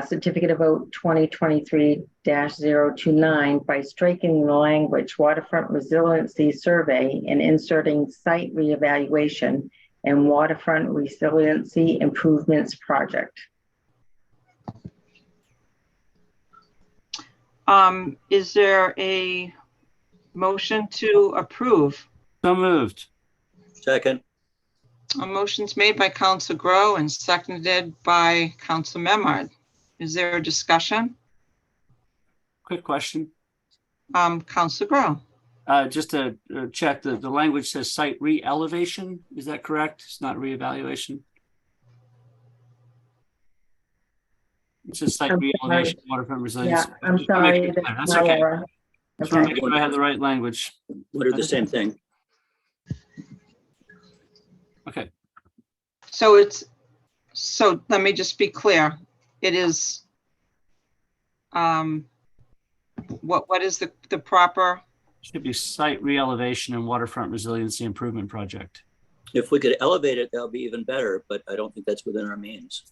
Certificate of vote 2023-029 by striking the language waterfront resiliency survey and inserting site reevaluation and waterfront resiliency improvements project. Is there a motion to approve? So moved. Second, A motion's made by Council Grow and seconded by Council Memard. Is there a discussion? Quick question. Council Grow. Just to check, the language says site re-elevation. Is that correct? It's not reevaluation. It says site I'm re-elevation, waterfront resilience. Yeah, I'm Just wanna make sorry. it clear. that's That's my okay. error. Just want to Okay. make sure I have the right language. what are the same thing? Okay. So let me just be clear. It is, what is the proper? Should be site re-elevation and waterfront resiliency improvement project. If we could elevate it, that would be even better, but I don't think that's within our means.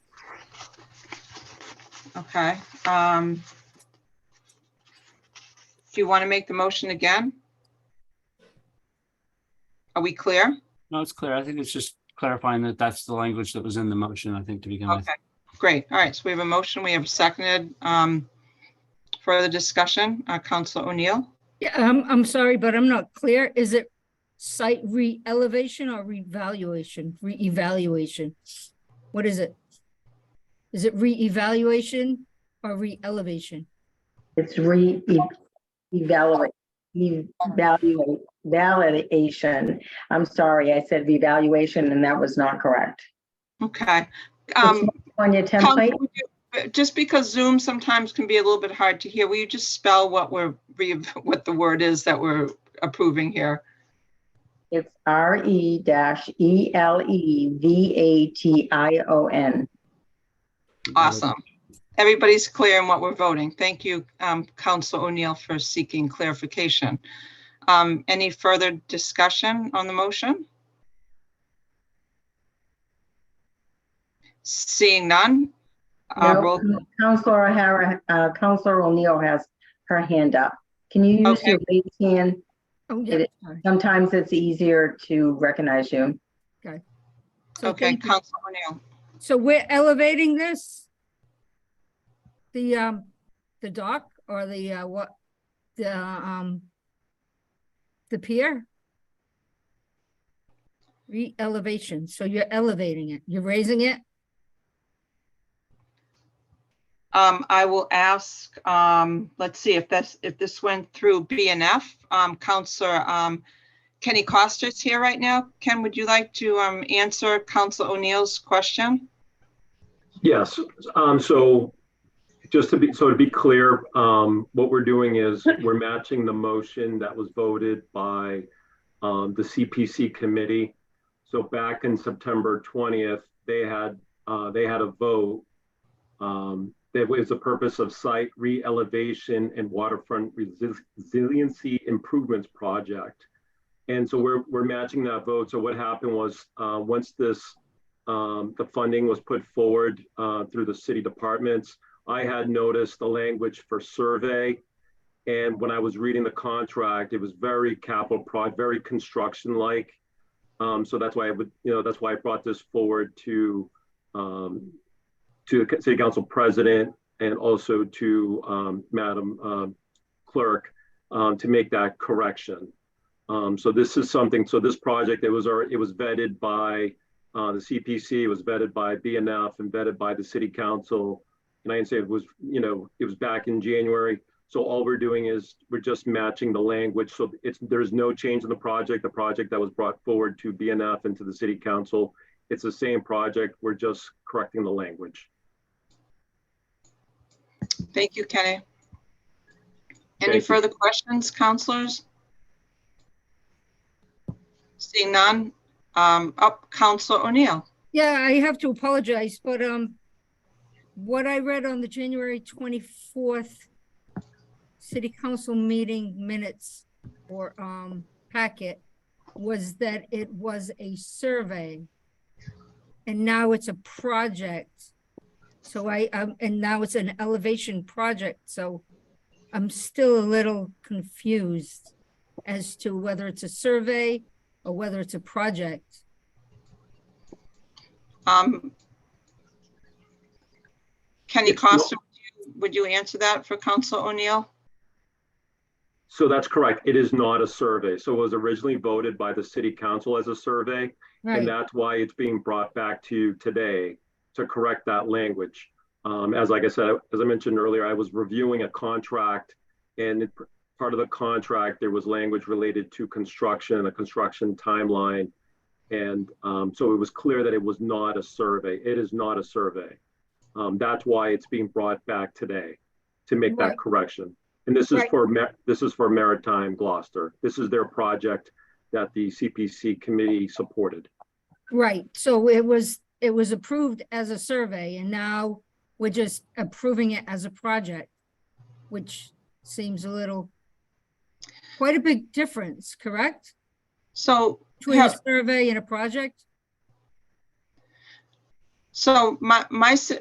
Okay. Do you want to make the motion again? Are we clear? No, it's clear. I think it's just clarifying that that's the language that was in the motion, I think, to begin with. Okay, great. All right, so we have a motion, we have a seconded. Further discussion, Councilor O'Neill? Yeah, I'm sorry, but I'm not clear. Is it site re-elevation or revaluation, re-evaluation? What is it? Is it re-evaluation or re-elevation? It's validation. I'm sorry, I said revaluation and that was not correct. Okay. On your Council, template, would you- just because Zoom sometimes can be a little bit hard to hear, will you just spell what the word is that we're approving here? it's RE-ELEVATION. Awesome. Everybody's clear on what we're voting. Thank you, Councilor O'Neill, for seeking clarification. Any further discussion on the motion? Seeing none. Roll. No, Councilor O'Hara, Councilor O'Neill has her hand up. Can you use Okay. your raised hand? Oh, yeah. It- Sometimes it's easier to recognize you. So Okay, thank you. Councilor O'Neill. So we're elevating this? The dock or the pier? Re-elevation, so you're elevating it, you're raising it? I will ask, let's see if this went through BNF. Councilor Kenny Costa's here right now. Ken, would you like to answer Councilor O'Neill's question? Yes, so just to be clear, what we're doing is we're matching the motion that was voted by the CPC committee. So back in September 20th, they had a vote that was the purpose of site re-elevation and waterfront resiliency improvements project. And so we're matching that vote. So what happened was once the funding was put forward through the city departments, I had noticed the language for survey. And when I was reading the contract, it was very capital project, very construction-like. So that's why that's why I brought this forward to the City Council President and also to Madam Clerk to make that correction. So this is something. So this project, it was vetted by the CPC, it was vetted by BNF, and vetted by the City Council. And I can say it was back in January. So all we're doing is we're just matching the language. So there's no change in the project. The project that was brought forward to BNF and to the City Council, it's the same project. We're just correcting the language. Thank you, Kenny. Any Thank you. further questions, councilors? Seeing none, up Councilor O'Neill. Yeah, I have to apologize, but what I read on the January 24th City Council meeting minutes or packet was that it was a survey and now it's a project. So and now it's an elevation project. So I'm still a little confused as to whether it's a survey or whether it's a project. Kenny Costa, would you answer that for Councilor O'Neill? So that's correct. It is not a survey. So it was originally voted by the city council as a survey. Right. And that's why it's being brought back to you today to correct that language. As like I said, as I mentioned earlier, I was reviewing a contract, and part of the contract, there was language related to construction, a construction timeline. And so it was clear that it was not a survey. It is not a survey. That's why it's being brought back today to make that correction. And this is for Maritime Gloucester. This is their project that the CPC committee supported. Right, so it was approved as a survey, and now we're just approving it as a project, which seems quite a big difference, correct? So Between a survey and a project? So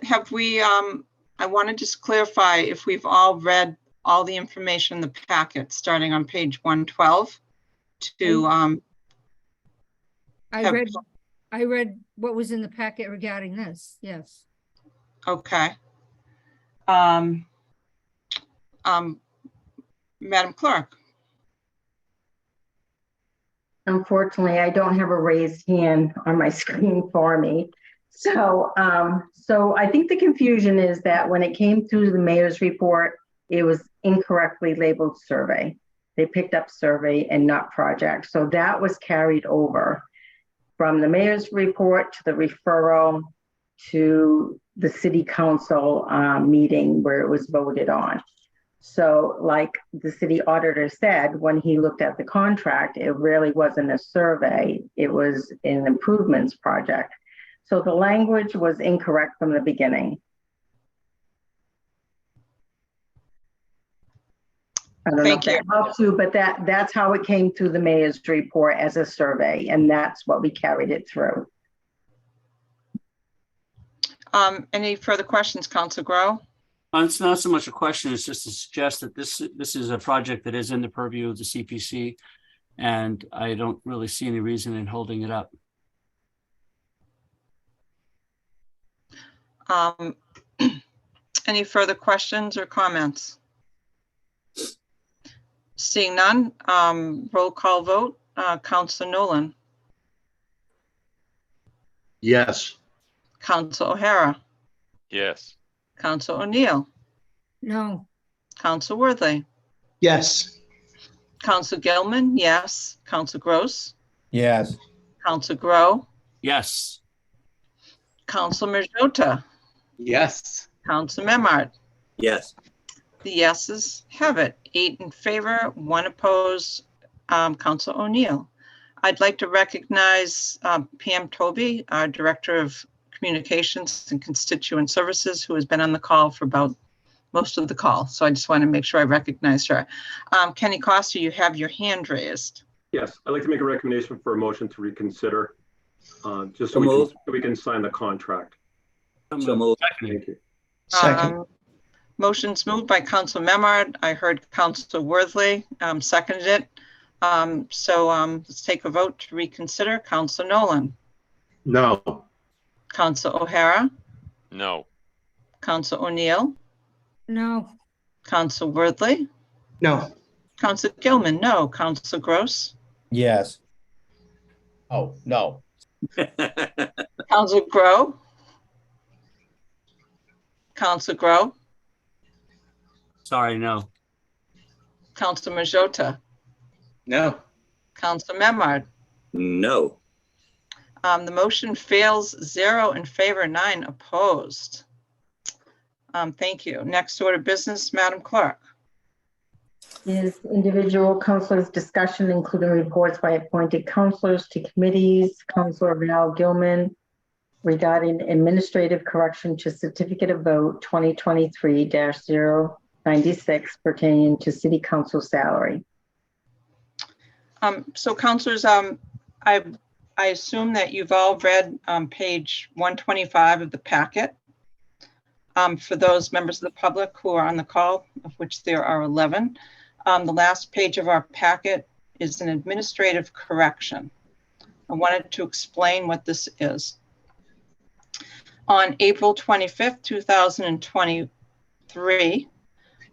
have we, I want to just clarify if we've all read all the information in the packet, starting on page 112 to, I read what was in the packet regarding this, yes. okay. Madam Clerk. Unfortunately, I don't have a raised hand on my screen for me. So I think the confusion is that when it came through the mayor's report, it was incorrectly labeled survey. They picked up survey and not project. So that was carried over from the mayor's report to the referral to the city council meeting where it was voted on. So like the city auditor said, when he looked at the contract, it really wasn't a survey. It was an improvements project. So the language was incorrect from the beginning. I don't know if that helps you, but that's how it came through the mayor's report as a survey, and that's what we carried it through. Any further questions, Councilor Grow? It's not so much a question, it's just to suggest that this is a project that is in the purview of the CPC, and I don't really see any reason in holding it up. Any further questions or comments? Seeing none, roll call vote. Councilor Nolan. Yes. Councilor O'Hara. Yes. Councilor O'Neill. No. Councilor Worthley. Yes. Councilor Gilman, yes. Councilor Gross. Yes. Councilor Grow. Yes. Councilor Majota. Yes. Councilor Memard. Yes. The yeses have it. 8 in favor, 1 opposed. Councilor O'Neill. I'd like to recognize Pam Toby, our Director of Communications and Constituent Services, who has been on the call for about most of the call. So I just want to make sure I recognize her. Kenny Costa, you have your hand raised. Yes, I'd like to make a recommendation for a motion to reconsider, just so we can sign the contract. So moved. Thank you. Second. Motion's moved by Councilor Memard. I heard Councilor Worthley seconded it. Let's take a vote to reconsider. Councilor Nolan. No. Councilor O'Hara. No. Councilor O'Neill. No. Councilor Worthley. No. Councilor Gilman, no. Councilor Gross. Yes. Oh, no. Councilor Grow. Councilor Grow. Sorry, no. Councilor Majota. No. Councilor Memard. No. The motion fails, 0 in favor, 9 opposed. Thank you. Next order of business, Madam Clerk. Is individual councilors' discussion, including reports by appointed councilors to committees. Councilor Val Gilman regarding administrative correction to certificate of vote 2023-096 pertaining to city council salary. So councilors, I assume that you've all read page 125 of the packet. For those members of the public who are on the call, of which there are 11, the last page of our packet is an administrative correction. I wanted to explain what this is. On April 25th, 2023,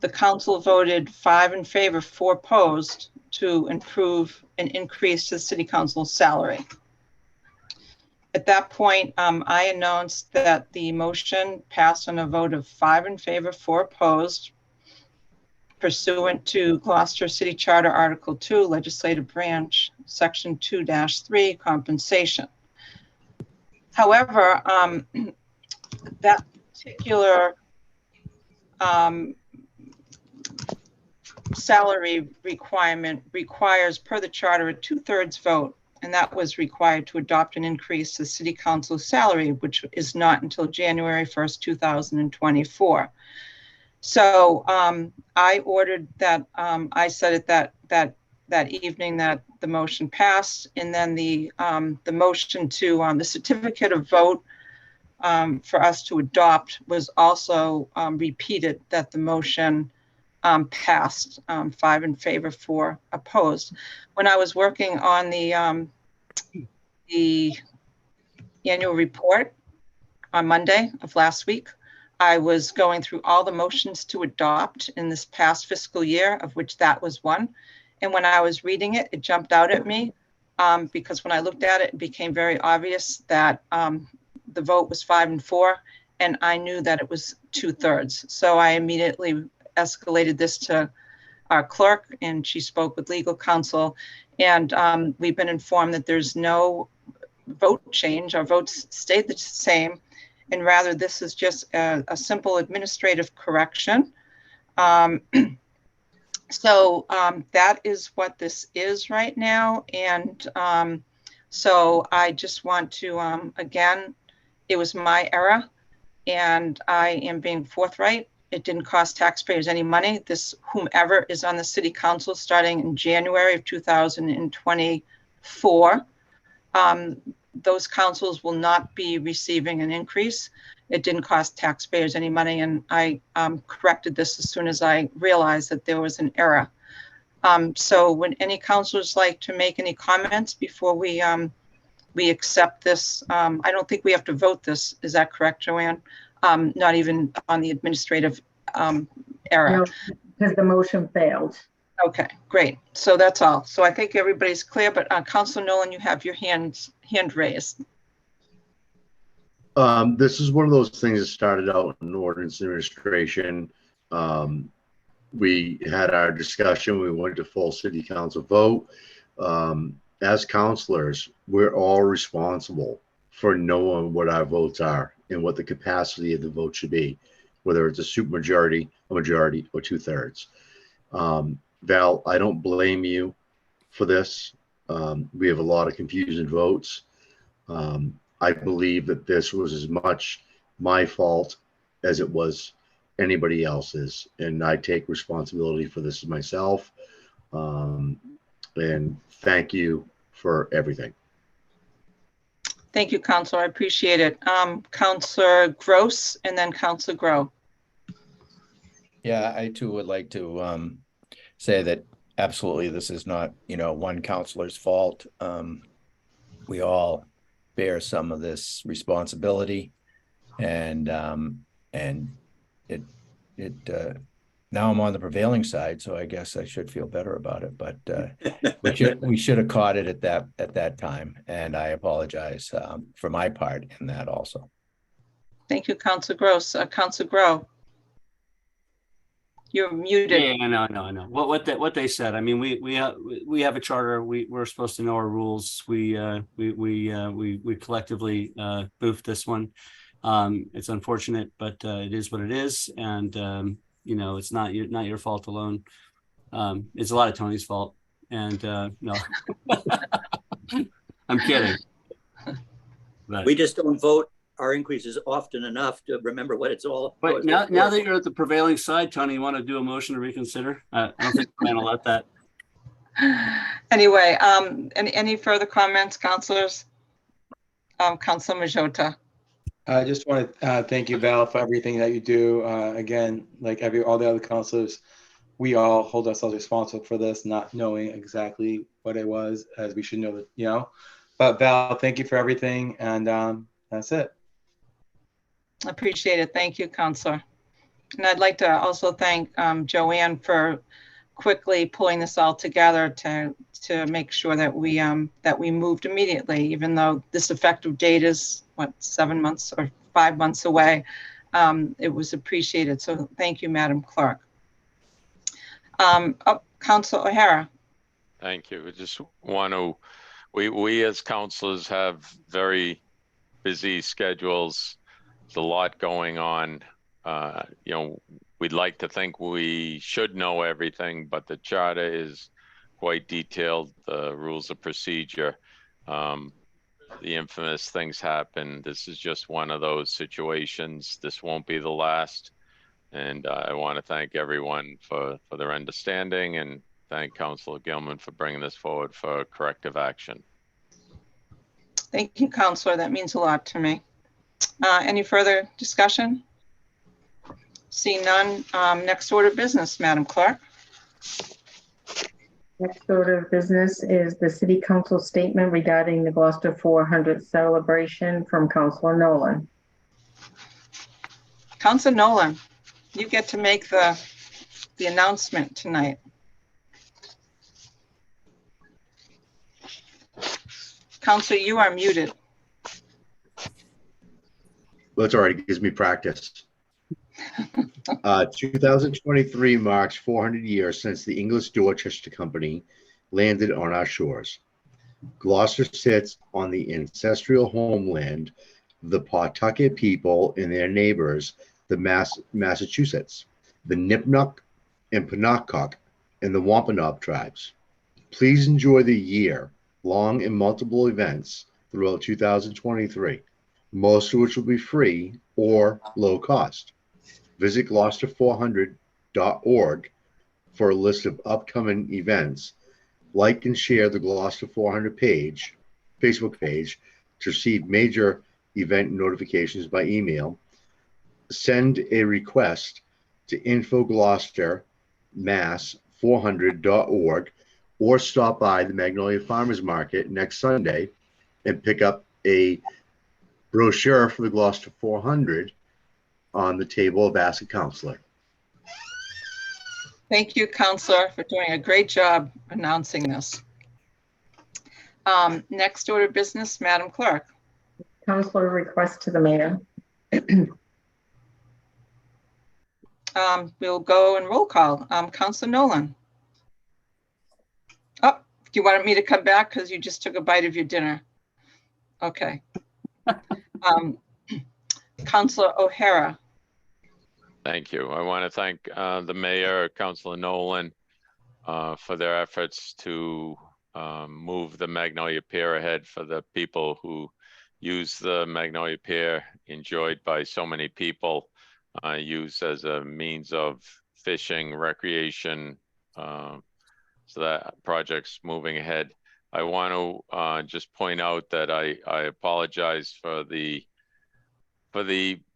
the council voted 5 in favor, 4 opposed to improve and increase the city council's salary. At that point, I announced that the motion passed on a vote of 5 in favor, 4 opposed, pursuant to Gloucester City Charter Article 2, Legislative Branch, Section 2-3, compensation. However, that particular salary requirement requires, per the charter, a 2/3 vote, and that was required to adopt an increase to city council salary, which is not until January 1st, 2024. So I ordered that, I said it that evening that the motion passed, and then the motion to the certificate of vote for us to adopt was also repeated, that the motion passed, 5 in favor, 4 opposed. When I was working on the annual report on Monday of last week, I was going through all the motions to adopt in this past fiscal year, of which that was one. And when I was reading it, it jumped out at me because when I looked at it, it became very obvious that the vote was 5 and 4, and I knew that it was 2/3. So I immediately escalated this to our clerk, and she spoke with legal counsel, and we've been informed that there's no vote change. Our votes stayed the same, and rather this is just a simple administrative correction. So that is what this is right now, and so I just want to, again, it was my error, and I am being forthright. It didn't cost taxpayers any money. This, whomever is on the city council starting in January of 2024, those councils will not be receiving an increase. It didn't cost taxpayers any money, and I corrected this as soon as I realized that there was an error. So would any councilors like to make any comments before we accept this? I don't think we have to vote this. Is that correct, Joanne? Not even on the administrative error. No, because the motion failed. Okay, great. So that's all. So I think everybody's clear, but Councilor Nolan, you have your hand raised. This is one of those things that started out in ordinance administration. We had our discussion. We went to full city council vote. As councilors, we're all responsible for knowing what our votes are and what the capacity of the vote should be, whether it's a supermajority, a majority, or 2/3. Val, I don't blame you for this. We have a lot of confusing votes. I believe that this was as much my fault as it was anybody else's, and I take responsibility for this myself. And thank you for everything. Thank you, Councilor. I appreciate it. Councilor Gross, and then Councilor Grow. Yeah, I too would like to say that absolutely this is not, one councilor's fault. We all bear some of this responsibility, and now I'm on the prevailing side, so I guess I should feel better about it. But we should have caught it at that time, and I apologize for my part in that also. Thank you, Councilor Gross. Councilor Grow. You're muted. Yeah, I know. What they said. I mean, we have a charter. We're supposed to know our rules. We collectively boofed this one. It's unfortunate, but it is what it is, and it's not your fault alone. It's a lot of Tony's fault, and no, I'm kidding. But We just don't vote our increases often enough to remember what it's all but about. now that you're at the prevailing side, Tony, you want to do a motion to reconsider? I don't think we're going to let that. Anyway, any further comments, councilors? Councilor Majota. I just want to thank you, Val, for everything that you do. Again, like all the other councilors, we all hold ourselves responsible for this, not knowing exactly what it was, as we should know that, But Val, thank you for everything, and that's it. Appreciate it. Thank you, Councilor. And I'd like to also thank Joanne for quickly pulling this all together to make sure that we moved immediately, even though this effective date is, what, 7 months or 5 months away. It was appreciated. So thank you, Madam Clerk. Council O'Hara. Thank you. I just want to, we as councilors have very busy schedules. There's a lot going on. You know, we'd like to think we should know everything, but the charter is quite detailed, the rules of procedure. The infamous things happen. This is just one of those situations. This won't be the last. And I want to thank everyone for their understanding, and thank Councilor Gilman for bringing this forward for corrective action. Thank you, Councilor. That means a lot to me. Any further discussion? Seeing none, next order of business, Madam Clerk. Next order of business is the City Council statement regarding the Gloucester 400 celebration from Councilor Nolan. Councilor Nolan, you get to make the announcement tonight. Councilor, you are muted. Well, it's all right. It gives me practice. 2023 marks 400 years since the English Dorchester Company landed on our shores. Gloucester sits on the ancestral homeland of the Pawtucket people and their neighbors, the Massachusetts, the Nipmuc and Penobscot, and the Wampanoag tribes. Please enjoy the year-long and multiple events throughout 2023, most of which will be free or low cost. Visit Gloucester400.org for a list of upcoming events. Like and share the Gloucester 400 Facebook page to receive major event notifications by email. Send a request to info@gloucestermass400.org or stop by the Magnolia Farmers Market next Sunday and pick up a brochure for the Gloucester 400 on the table of Ask a Counselor. Thank you, Councilor, for doing a great job announcing this. Next order of business, Madam Clerk. Councilor request to the mayor. We'll go and roll call. Councilor Nolan. Oh, do you want me to come back because you just took a bite of your dinner? Okay. Councilor O'Hara. Thank you. I want to thank the mayor, Councilor Nolan, for their efforts to move the Magnolia Pier ahead for the people who use the Magnolia Pier, enjoyed by so many people, used as a means of fishing, recreation, so that project's moving ahead. I want to just point out that I apologize for the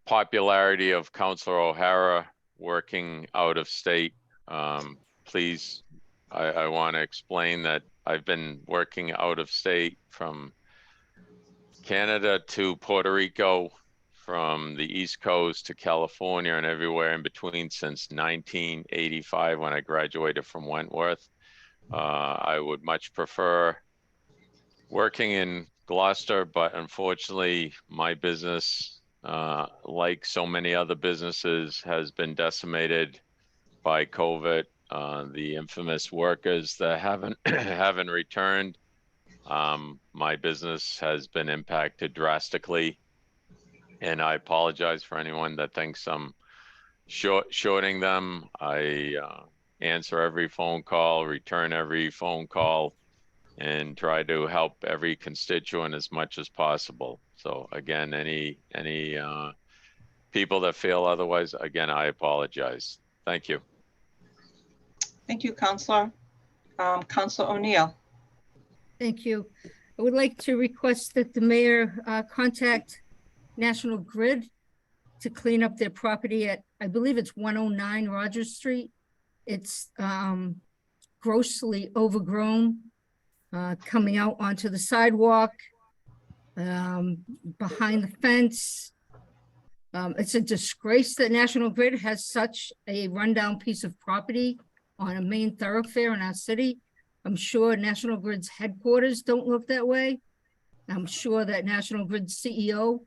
popularity of Councilor O'Hara working out of state. Please, I want to explain that I've been working out of state from Canada to Puerto Rico, from the East Coast to California and everywhere in between since 1985 when I graduated from Wentworth. I would much prefer working in Gloucester, but unfortunately my business, like so many other businesses, has been decimated by COVID. The infamous workers that haven't returned. My business has been impacted drastically, and I apologize for anyone that thinks I'm shorting them. I answer every phone call, return every phone call, and try to help every constituent as much as possible. So again, any people that feel otherwise, again, I apologize. Thank you. Thank you, Councilor. Councilor O'Neill. Thank you. I would like to request that the mayor contact National Grid to clean up their property at, I believe it's 109 Rogers Street. It's grossly overgrown, coming out onto the sidewalk, behind the fence. It's a disgrace that National Grid has such a rundown piece of property on a main thoroughfare in our city. I'm sure National Grid's headquarters don't look that way. I'm sure that National Grid's CEO,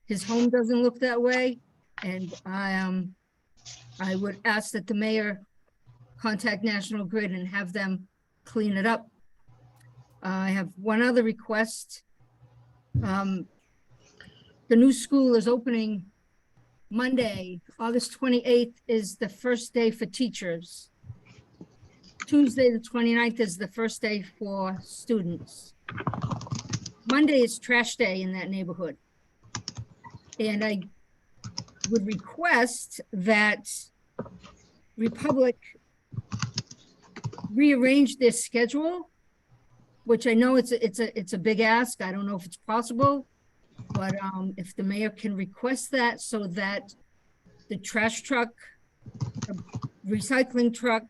his home doesn't look that way. And I would ask that the mayor contact National Grid and have them clean it up. I have one other request. The new school is opening Monday, August 28th is the first day for teachers. Tuesday, the 29th is the first day for students. Monday is trash day in that neighborhood. And I would request that Republic rearrange their schedule, which I know it's a big ask. I don't know if it's possible. But if the mayor can request that so that the trash truck, the recycling truck,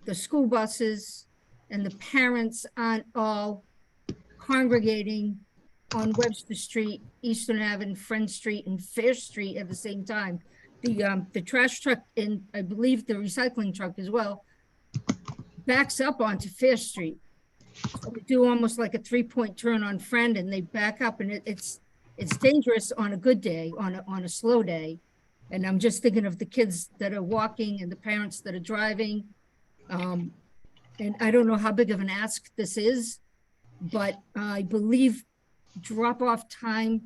the school buses, and the parents aren't all congregating on Webster Street, Eastern Avenue, Friend Street, and Fair Street at the same time. The trash truck and I believe the recycling truck as well backs up onto Fair Street. So they do almost like a 3-point turn on Friend, and they back up, and it's dangerous on a good day, on a slow day. And I'm just thinking of the kids that are walking and the parents that are driving. And I don't know how big of an ask this is, but I believe drop-off time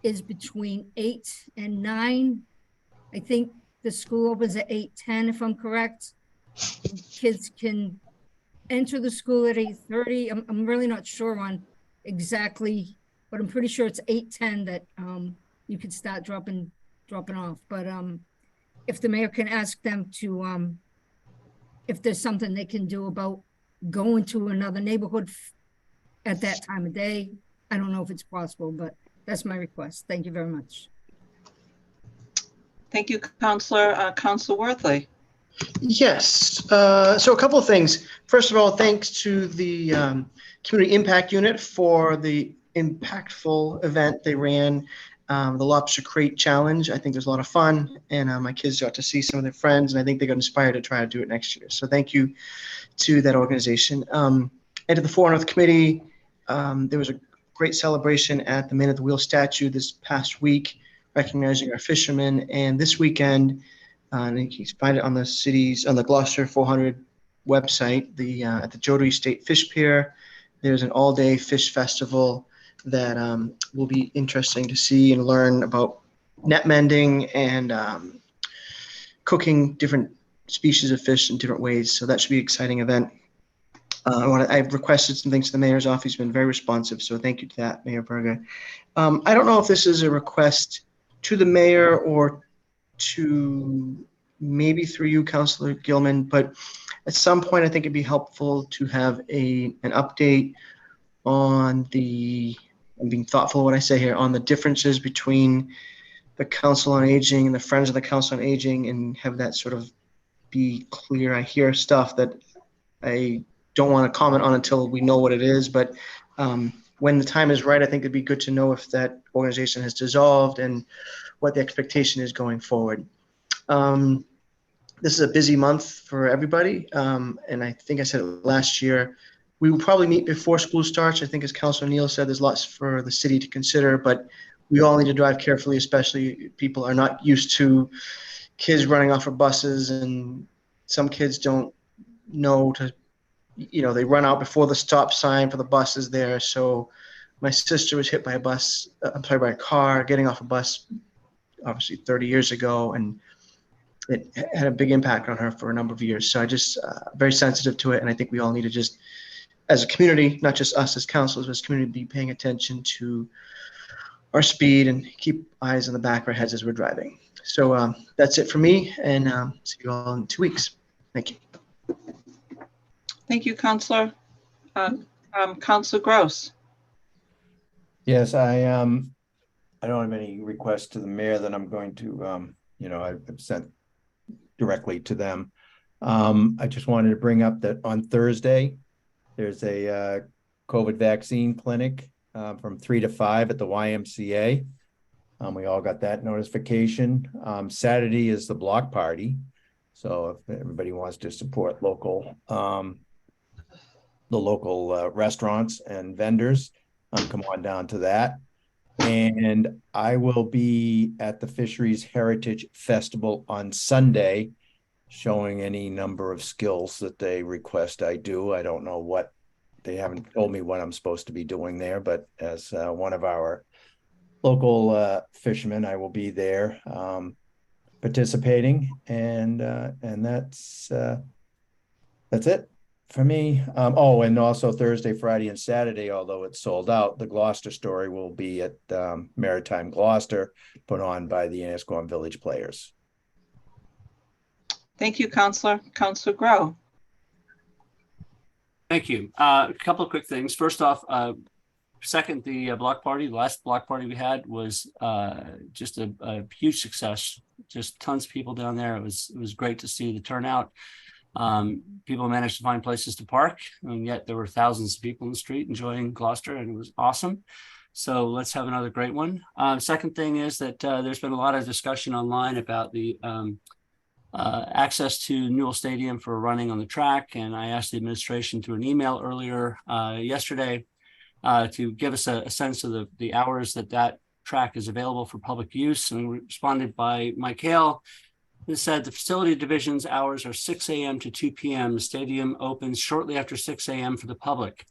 is between 8 and 9. I think the school opens at 8:10, if I'm correct. Kids can enter the school at 8:30. I'm really not sure on exactly, but I'm pretty sure it's 8:10 that you can start dropping off. But if the mayor can ask them to, if there's something they can do about going to another neighborhood at that time of day, I don't know if it's possible, but that's my request. Thank you very much. Thank you, Counselor. Counselor Worthley. Yes, so a couple of things. First of all, thanks to the Community Impact Unit for the impactful event they ran, the Lobster Crate Challenge. I think there's a lot of fun, and my kids got to see some of their friends, and I think they got inspired to try to do it next year. So thank you to that organization. And to the 400th Committee, there was a great celebration at the Man at the Wheel statue this past week, recognizing our fishermen. And this weekend, and you can find it on the Gloucester 400 website, at the Jodrey State Fish Pier, there's an all-day fish festival that will be interesting to see and learn about net mending and cooking different species of fish in different ways. So that should be an exciting event. I've requested some things to the mayor's office. He's been very responsive, so thank you to that, Mayor Berger. I don't know if this is a request to the mayor or to maybe through you, Councilor Gilman, but at some point I think it'd be helpful to have an update on I'm being thoughtful of what I say here, on the differences between the Council on Aging and the Friends of the Council on Aging, and have that sort of be clear. I hear stuff that I don't want to comment on until we know what it is, but when the time is right, I think it'd be good to know if that organization has dissolved and what the expectation is going forward. This is a busy month for everybody, and I think I said it last year. We will probably meet before school starts. I think, as Councilor Neal said, there's lots for the city to consider, but we all need to drive carefully, especially people are not used to kids running off of buses, and some kids don't know to, they run out before the stop sign for the bus is there. So my sister was hit by by a car getting off a bus, obviously 30 years ago, and it had a big impact on her for a number of years. So I just very sensitive to it, and I think we all need to just, as a community, not just us as councils, but as a community, be paying attention to our speed and keep eyes on the back of our heads as we're driving. So that's it for me, and see you all in 2 weeks. Thank you. Thank you, Counselor. Counselor Gross. Yes, I don't have any requests to the mayor that I'm going to, I've sent directly to them. I just wanted to bring up that on Thursday, there's a COVID vaccine clinic from 3 to 5 at the YMCA. We all got that notification. Saturday is the block party. So if everybody wants to support local, the local restaurants and vendors, come on down to that. And I will be at the Fisheries Heritage Festival on Sunday, showing any number of skills that they request I do. I don't know what, they haven't told me what I'm supposed to be doing there, but as one of our local fishermen, I will be there participating, and that's it for me. Oh, and also Thursday, Friday, and Saturday, although it's sold out, the Gloucester Story will be at Maritime Gloucester, put on by the Enniscorn Village Players. Thank you, Counselor. Counselor Grow. Thank you. A couple of quick things. First off, second, the block party, the last block party we had was just a huge success. Just tons of people down there. It was great to see the turnout. People managed to find places to park, and yet there were thousands of people in the street enjoying Gloucester, and it was awesome. So let's have another great one. Second thing is that there's been a lot of discussion online about the access to Newell Stadium for running on the track, and I asked the administration through an email earlier yesterday to give us a sense of the hours that track is available for public use, and we responded by Mike Hale. It said the facility division's hours are 6 a.m. to 2 p.m. The stadium opens shortly after 6 a.m. for the public.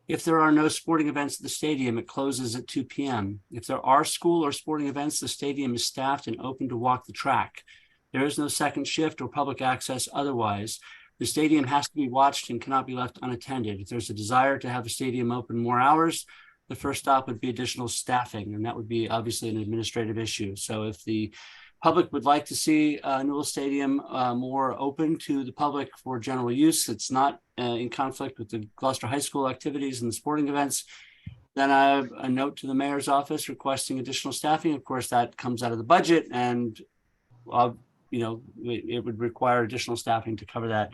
If there are no sporting events at the stadium, it closes at 2 p.m. If there are school or sporting events, the stadium is staffed and open to walk the track. There is no second shift or public access otherwise. The stadium has to be watched and cannot be left unattended. If there's a desire to have the stadium open more hours, the first stop would be additional staffing, and that would be obviously an administrative issue. So if the public would like to see Newell Stadium more open to the public for general use, it's not in conflict with the Gloucester High School activities and the sporting events, then I have a note to the mayor's office requesting additional staffing. Of course, that comes out of the budget, and you know, it would require additional staffing to cover that.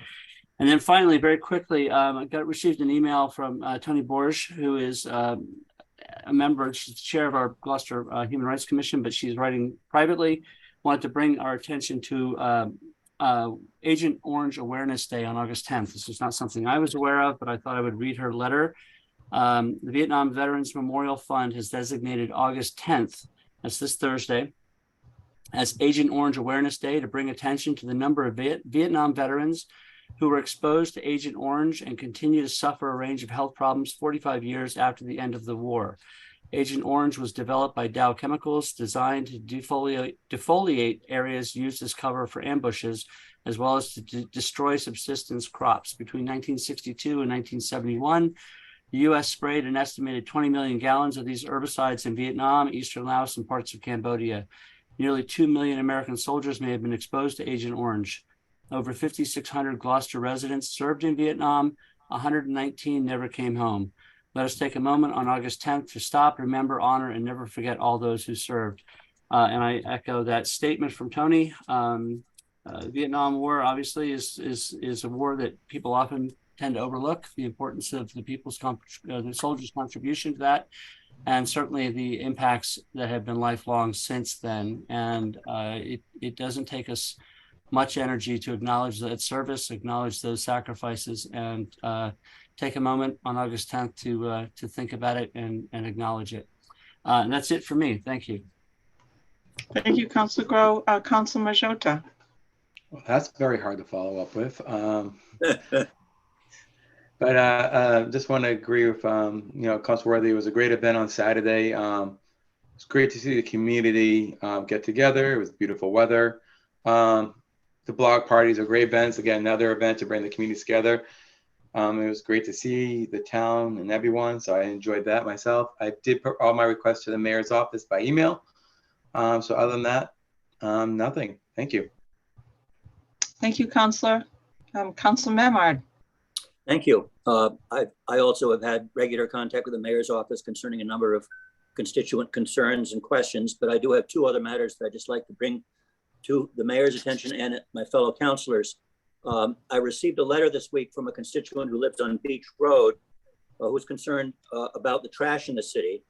And then finally, very quickly, I received an email from Tony Borge, who is a member, she's the chair of our Gloucester Human Rights Commission, but she's writing privately. Wanted to bring our attention to Agent Orange Awareness Day on August 10th. This is not something I was aware of, but I thought I would read her letter. The Vietnam Veterans Memorial Fund has designated August 10th, that's this Thursday, as Agent Orange Awareness Day to bring attention to the number of Vietnam veterans who were exposed to Agent Orange and continue to suffer a range of health problems 45 years after the end of the war. Agent Orange was developed by Dow Chemicals, designed to defoliate areas used as cover for ambushes, as well as to destroy subsistence crops. Between 1962 and 1971, the U.S. sprayed an estimated 20 million gallons of these herbicides in Vietnam, eastern Laos, and parts of Cambodia. Nearly 2 million American soldiers may have been exposed to Agent Orange. Over 5,600 Gloucester residents served in Vietnam. 119 never came home. Let us take a moment on August 10th to stop, remember, honor, and never forget all those who served. And I echo that statement from Tony. The Vietnam War obviously is a war that people often tend to overlook, the importance of the soldiers' contribution to that, and certainly the impacts that have been lifelong since then. And it doesn't take us much energy to acknowledge that service, acknowledge those sacrifices, and take a moment on August 10th to think about it and acknowledge it. And that's it for me. Thank you. Thank you, Councilor Grow. Councilor Majota. Well, that's very hard to follow up with. But just want to agree with Councilor Worthy. It was a great event on Saturday. It's great to see the community get together. It was beautiful weather. The blog parties are great events. Again, another event to bring the community together. It was great to see the town and everyone, so I enjoyed that myself. I did put all my requests to the mayor's office by email. So other than that, nothing. Thank you. Thank you, Councilor. Councilor Memard. Thank you. I also have had regular contact with the mayor's office concerning a number of constituent concerns and questions, but I do have two other matters that I'd just like to bring to the mayor's attention and my fellow councilors. I received a letter this week from a constituent who lives on Beach Road who was concerned about the trash in the city.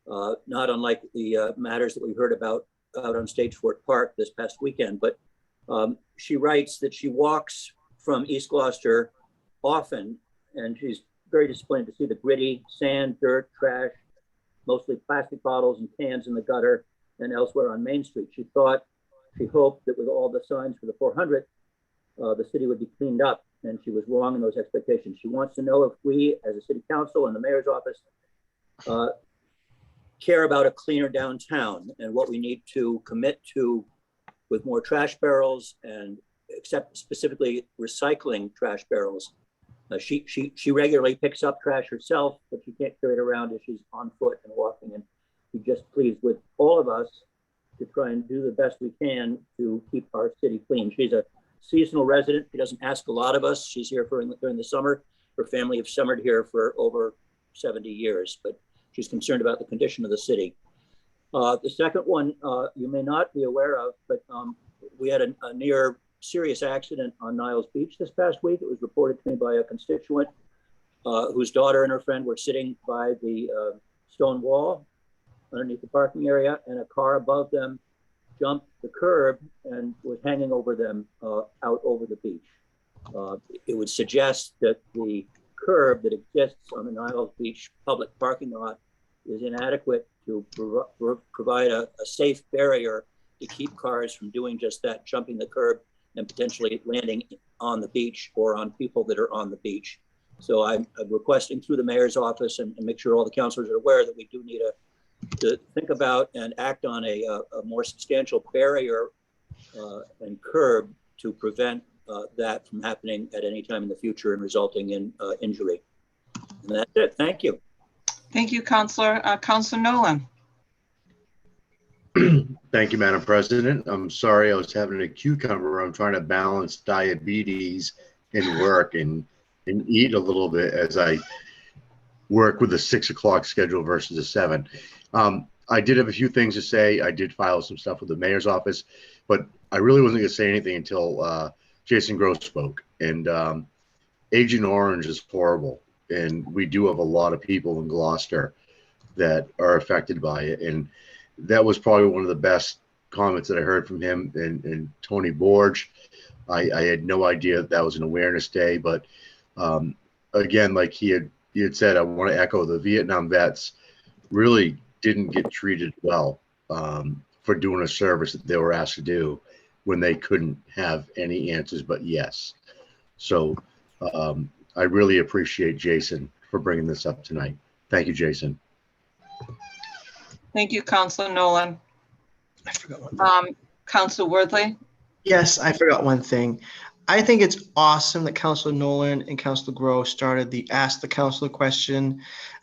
not unlike the matters that we heard about out on Stage Fort Park this past weekend. But she writes that she walks from East Gloucester often, and she's very disappointed to see the gritty sand, dirt, trash, mostly plastic bottles and cans in the gutter and elsewhere on Main Street. She hoped that with all the signs for the 400th, the city would be cleaned up, and she was wrong in those expectations. She wants to know if we, as a city council and the mayor's office, care about a cleaner downtown and what we need to commit to with more trash barrels, and except specifically recycling trash barrels. She regularly picks up trash herself, but she can't carry it around as she's on foot and walking. And she just pleads with all of us to try and do the best we can to keep our city clean. She's a seasonal resident. She doesn't ask a lot of us. She's here during the summer. Her family have summered here for over 70 years, but she's concerned about the condition of the city. The second one you may not be aware of, but we had a near serious accident on Niles Beach this past week. It was reported to me by a constituent whose daughter and her friend were sitting by the stone wall underneath the parking area, and a car above them jumped the curb and was hanging over them out over the beach. It would suggest that the curb that exists on the Niles Beach public parking lot is inadequate to provide a safe barrier to keep cars from doing just that, jumping the curb and potentially landing on the beach or on people that are on the beach. So I'm requesting through the mayor's office and make sure all the councilors are aware that we do need to think about and act on a more substantial barrier and curb to prevent that from happening at any time in the future and resulting in injury. And that's it. Thank you. Thank you, Councilor. Councilor Nolan. Thank you, Madam President. I'm sorry I was having a cucumber. I'm trying to balance diabetes and work and eat a little bit as I work with a 6 o'clock schedule versus a 7. I did have a few things to say. I did file some stuff with the mayor's office, but I really wasn't going to say anything until Jason Gross spoke. And Agent Orange is horrible. And we do have a lot of people in Gloucester that are affected by it. And that was probably one of the best comments that I heard from him and Tony Borge. I had no idea that was an awareness day, but again, like he had said, I want to echo the Vietnam vets really didn't get treated well for doing a service that they were asked to do when they couldn't have any answers but yes. So I really appreciate Jason for bringing this up tonight. Thank you, Jason. Thank you, Councilor Nolan. I forgot one thing. Councilor Worthley. Yes, I forgot one thing. I think it's awesome that Councilor Nolan and Councilor Groh started the Ask the Councilor question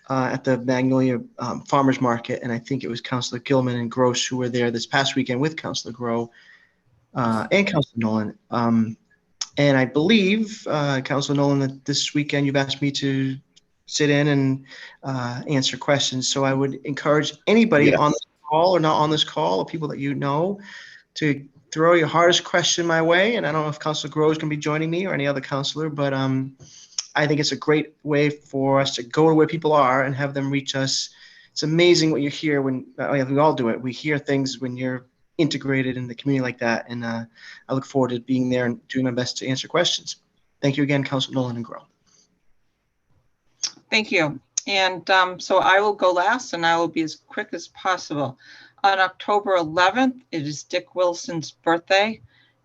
at the Magnolia Farmers Market. And I think it was Councilor Gilman and Gross who were there this past weekend with Councilor Groh and Councilor Nolan. And I believe, Councilor Nolan, that this weekend you've asked me to sit in and answer questions. So I would encourage anybody on this call or not on this call, or people that you know, to throw your hardest question my way. And I don't know if Councilor Groh is going to be joining me or any other councilor, but I think it's a great way for us to go to where people are and have them reach us. It's amazing what you hear when we all do it. We hear things when you're integrated in the community like that. And I look forward to being there and doing my best to answer questions. Thank you again, Councilor Nolan and Groh. Thank you. And so I will go last and I will be as quick as possible. On October 11th, it is Dick Wilson's birthday,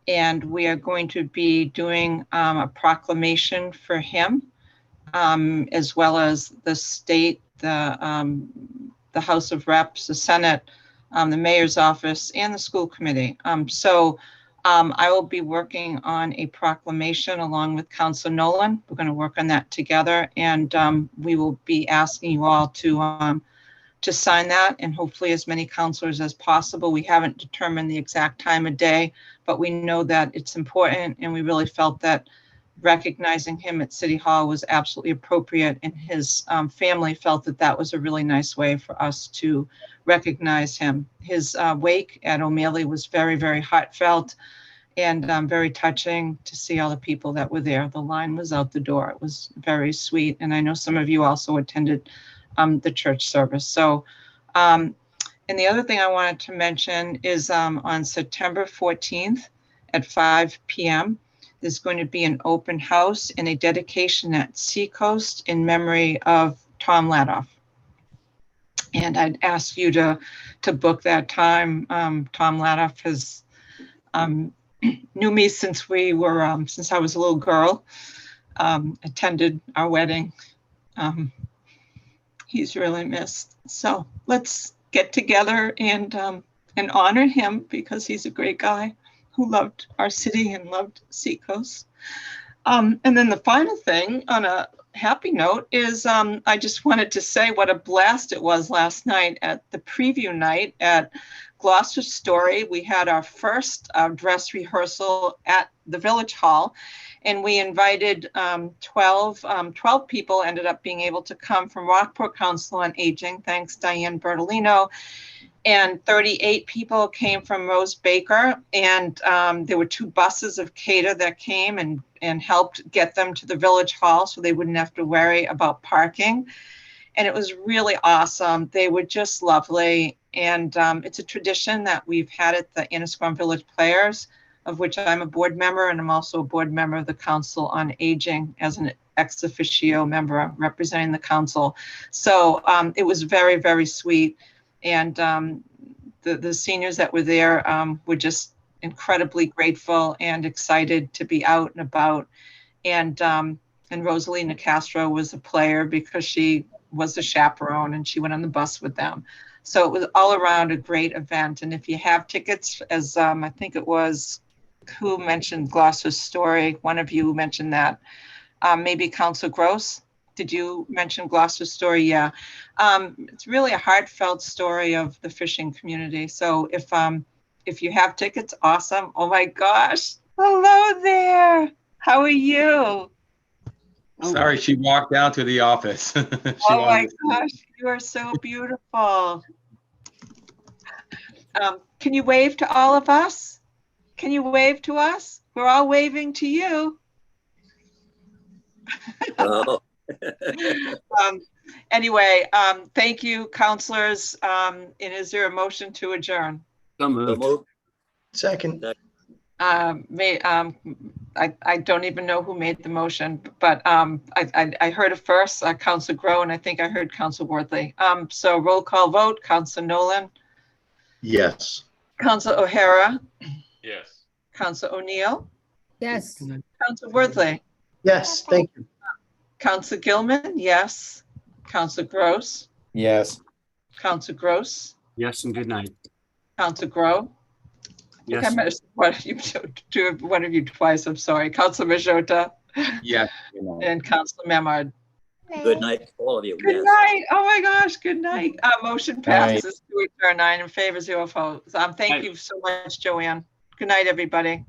and we are going to be doing a proclamation for him, as well as the state, the House of Reps, the Senate, the mayor's office, and the school committee. I will be working on a proclamation along with Councilor Nolan. We're going to work on that together, and we will be asking you all to sign that, and hopefully as many councilors as possible. We haven't determined the exact time of day, but we know that it's important, and we really felt that recognizing him at City Hall was absolutely appropriate, and his family felt that that was a really nice way for us to recognize him. His wake at O'Malley was very, very heartfelt and very touching to see all the people that were there. The line was out the door. It was very sweet. And I know some of you also attended the church service. So And the other thing I wanted to mention is on September 14th at 5 p.m., there's going to be an open house and a dedication at Seacoast in memory of Tom Ladoff. And I'd ask you to book that time. Tom Ladoff has knew me since we were since I was a little girl. Attended our wedding. He's really missed. So let's get together and honor him, because he's a great guy who loved our city and loved Seacoast. And then the final thing, on a happy note, is I just wanted to say what a blast it was last night at the preview night at Gloucester Story. We had our first dress rehearsal at the Village Hall, and we invited 12 people ended up being able to come from Rockport Council on Aging, thanks Diane Bertolino, and 38 people came from Rose Baker, and there were 2 buses of CADA that came and helped get them to the Village Hall so they wouldn't have to worry about parking. And it was really awesome. They were just lovely. And it's a tradition that we've had at the Annisquam Village Players, of which I'm a board member, and I'm also a board member of the Council on Aging as an ex officio member representing the council. So it was very, very sweet. And the seniors that were there were just incredibly grateful and excited to be out and about. And Rosalina Castro was a player because she was a chaperone and she went on the bus with them. So it was all around a great event. And if you have tickets, as I think it was, who mentioned Gloucester Story? One of you mentioned that. Maybe Council Gross. Did you mention Gloucester Story? Yeah. It's really a heartfelt story of the fishing community. So if you have tickets, awesome. Oh my gosh. Hello there. How are you? Sorry, she walked down to the office. She Oh my wanted to- gosh, you are so beautiful. Can you wave to all of us? Can you wave to us? We're all waving to you. Oh. Anyway, thank you, counselors. And is there a motion to adjourn? So moved. Second. I don't even know who made the motion, but I heard it first, Council Grow, and I think I heard Council Worthley. So roll call vote, Council Nolan, Yes. Council O'Hara, Yes. Council O'Neill, Yes. Council Worthley, Yes, thank you. Council Gilman, yes, Council Gross, Yes. Council Gross, Yes, and good night. Council Grow. I think I Yes. might have said one of you twice, I'm sorry. Council Majota Yes. and Council Memard. Good night, all of you. Good Yes. night. Oh my gosh, good night. Motion Night. passes to adjourn, 9 in favor, 0 opposed. Thank Night. you so much, Joanne. Good night, everybody.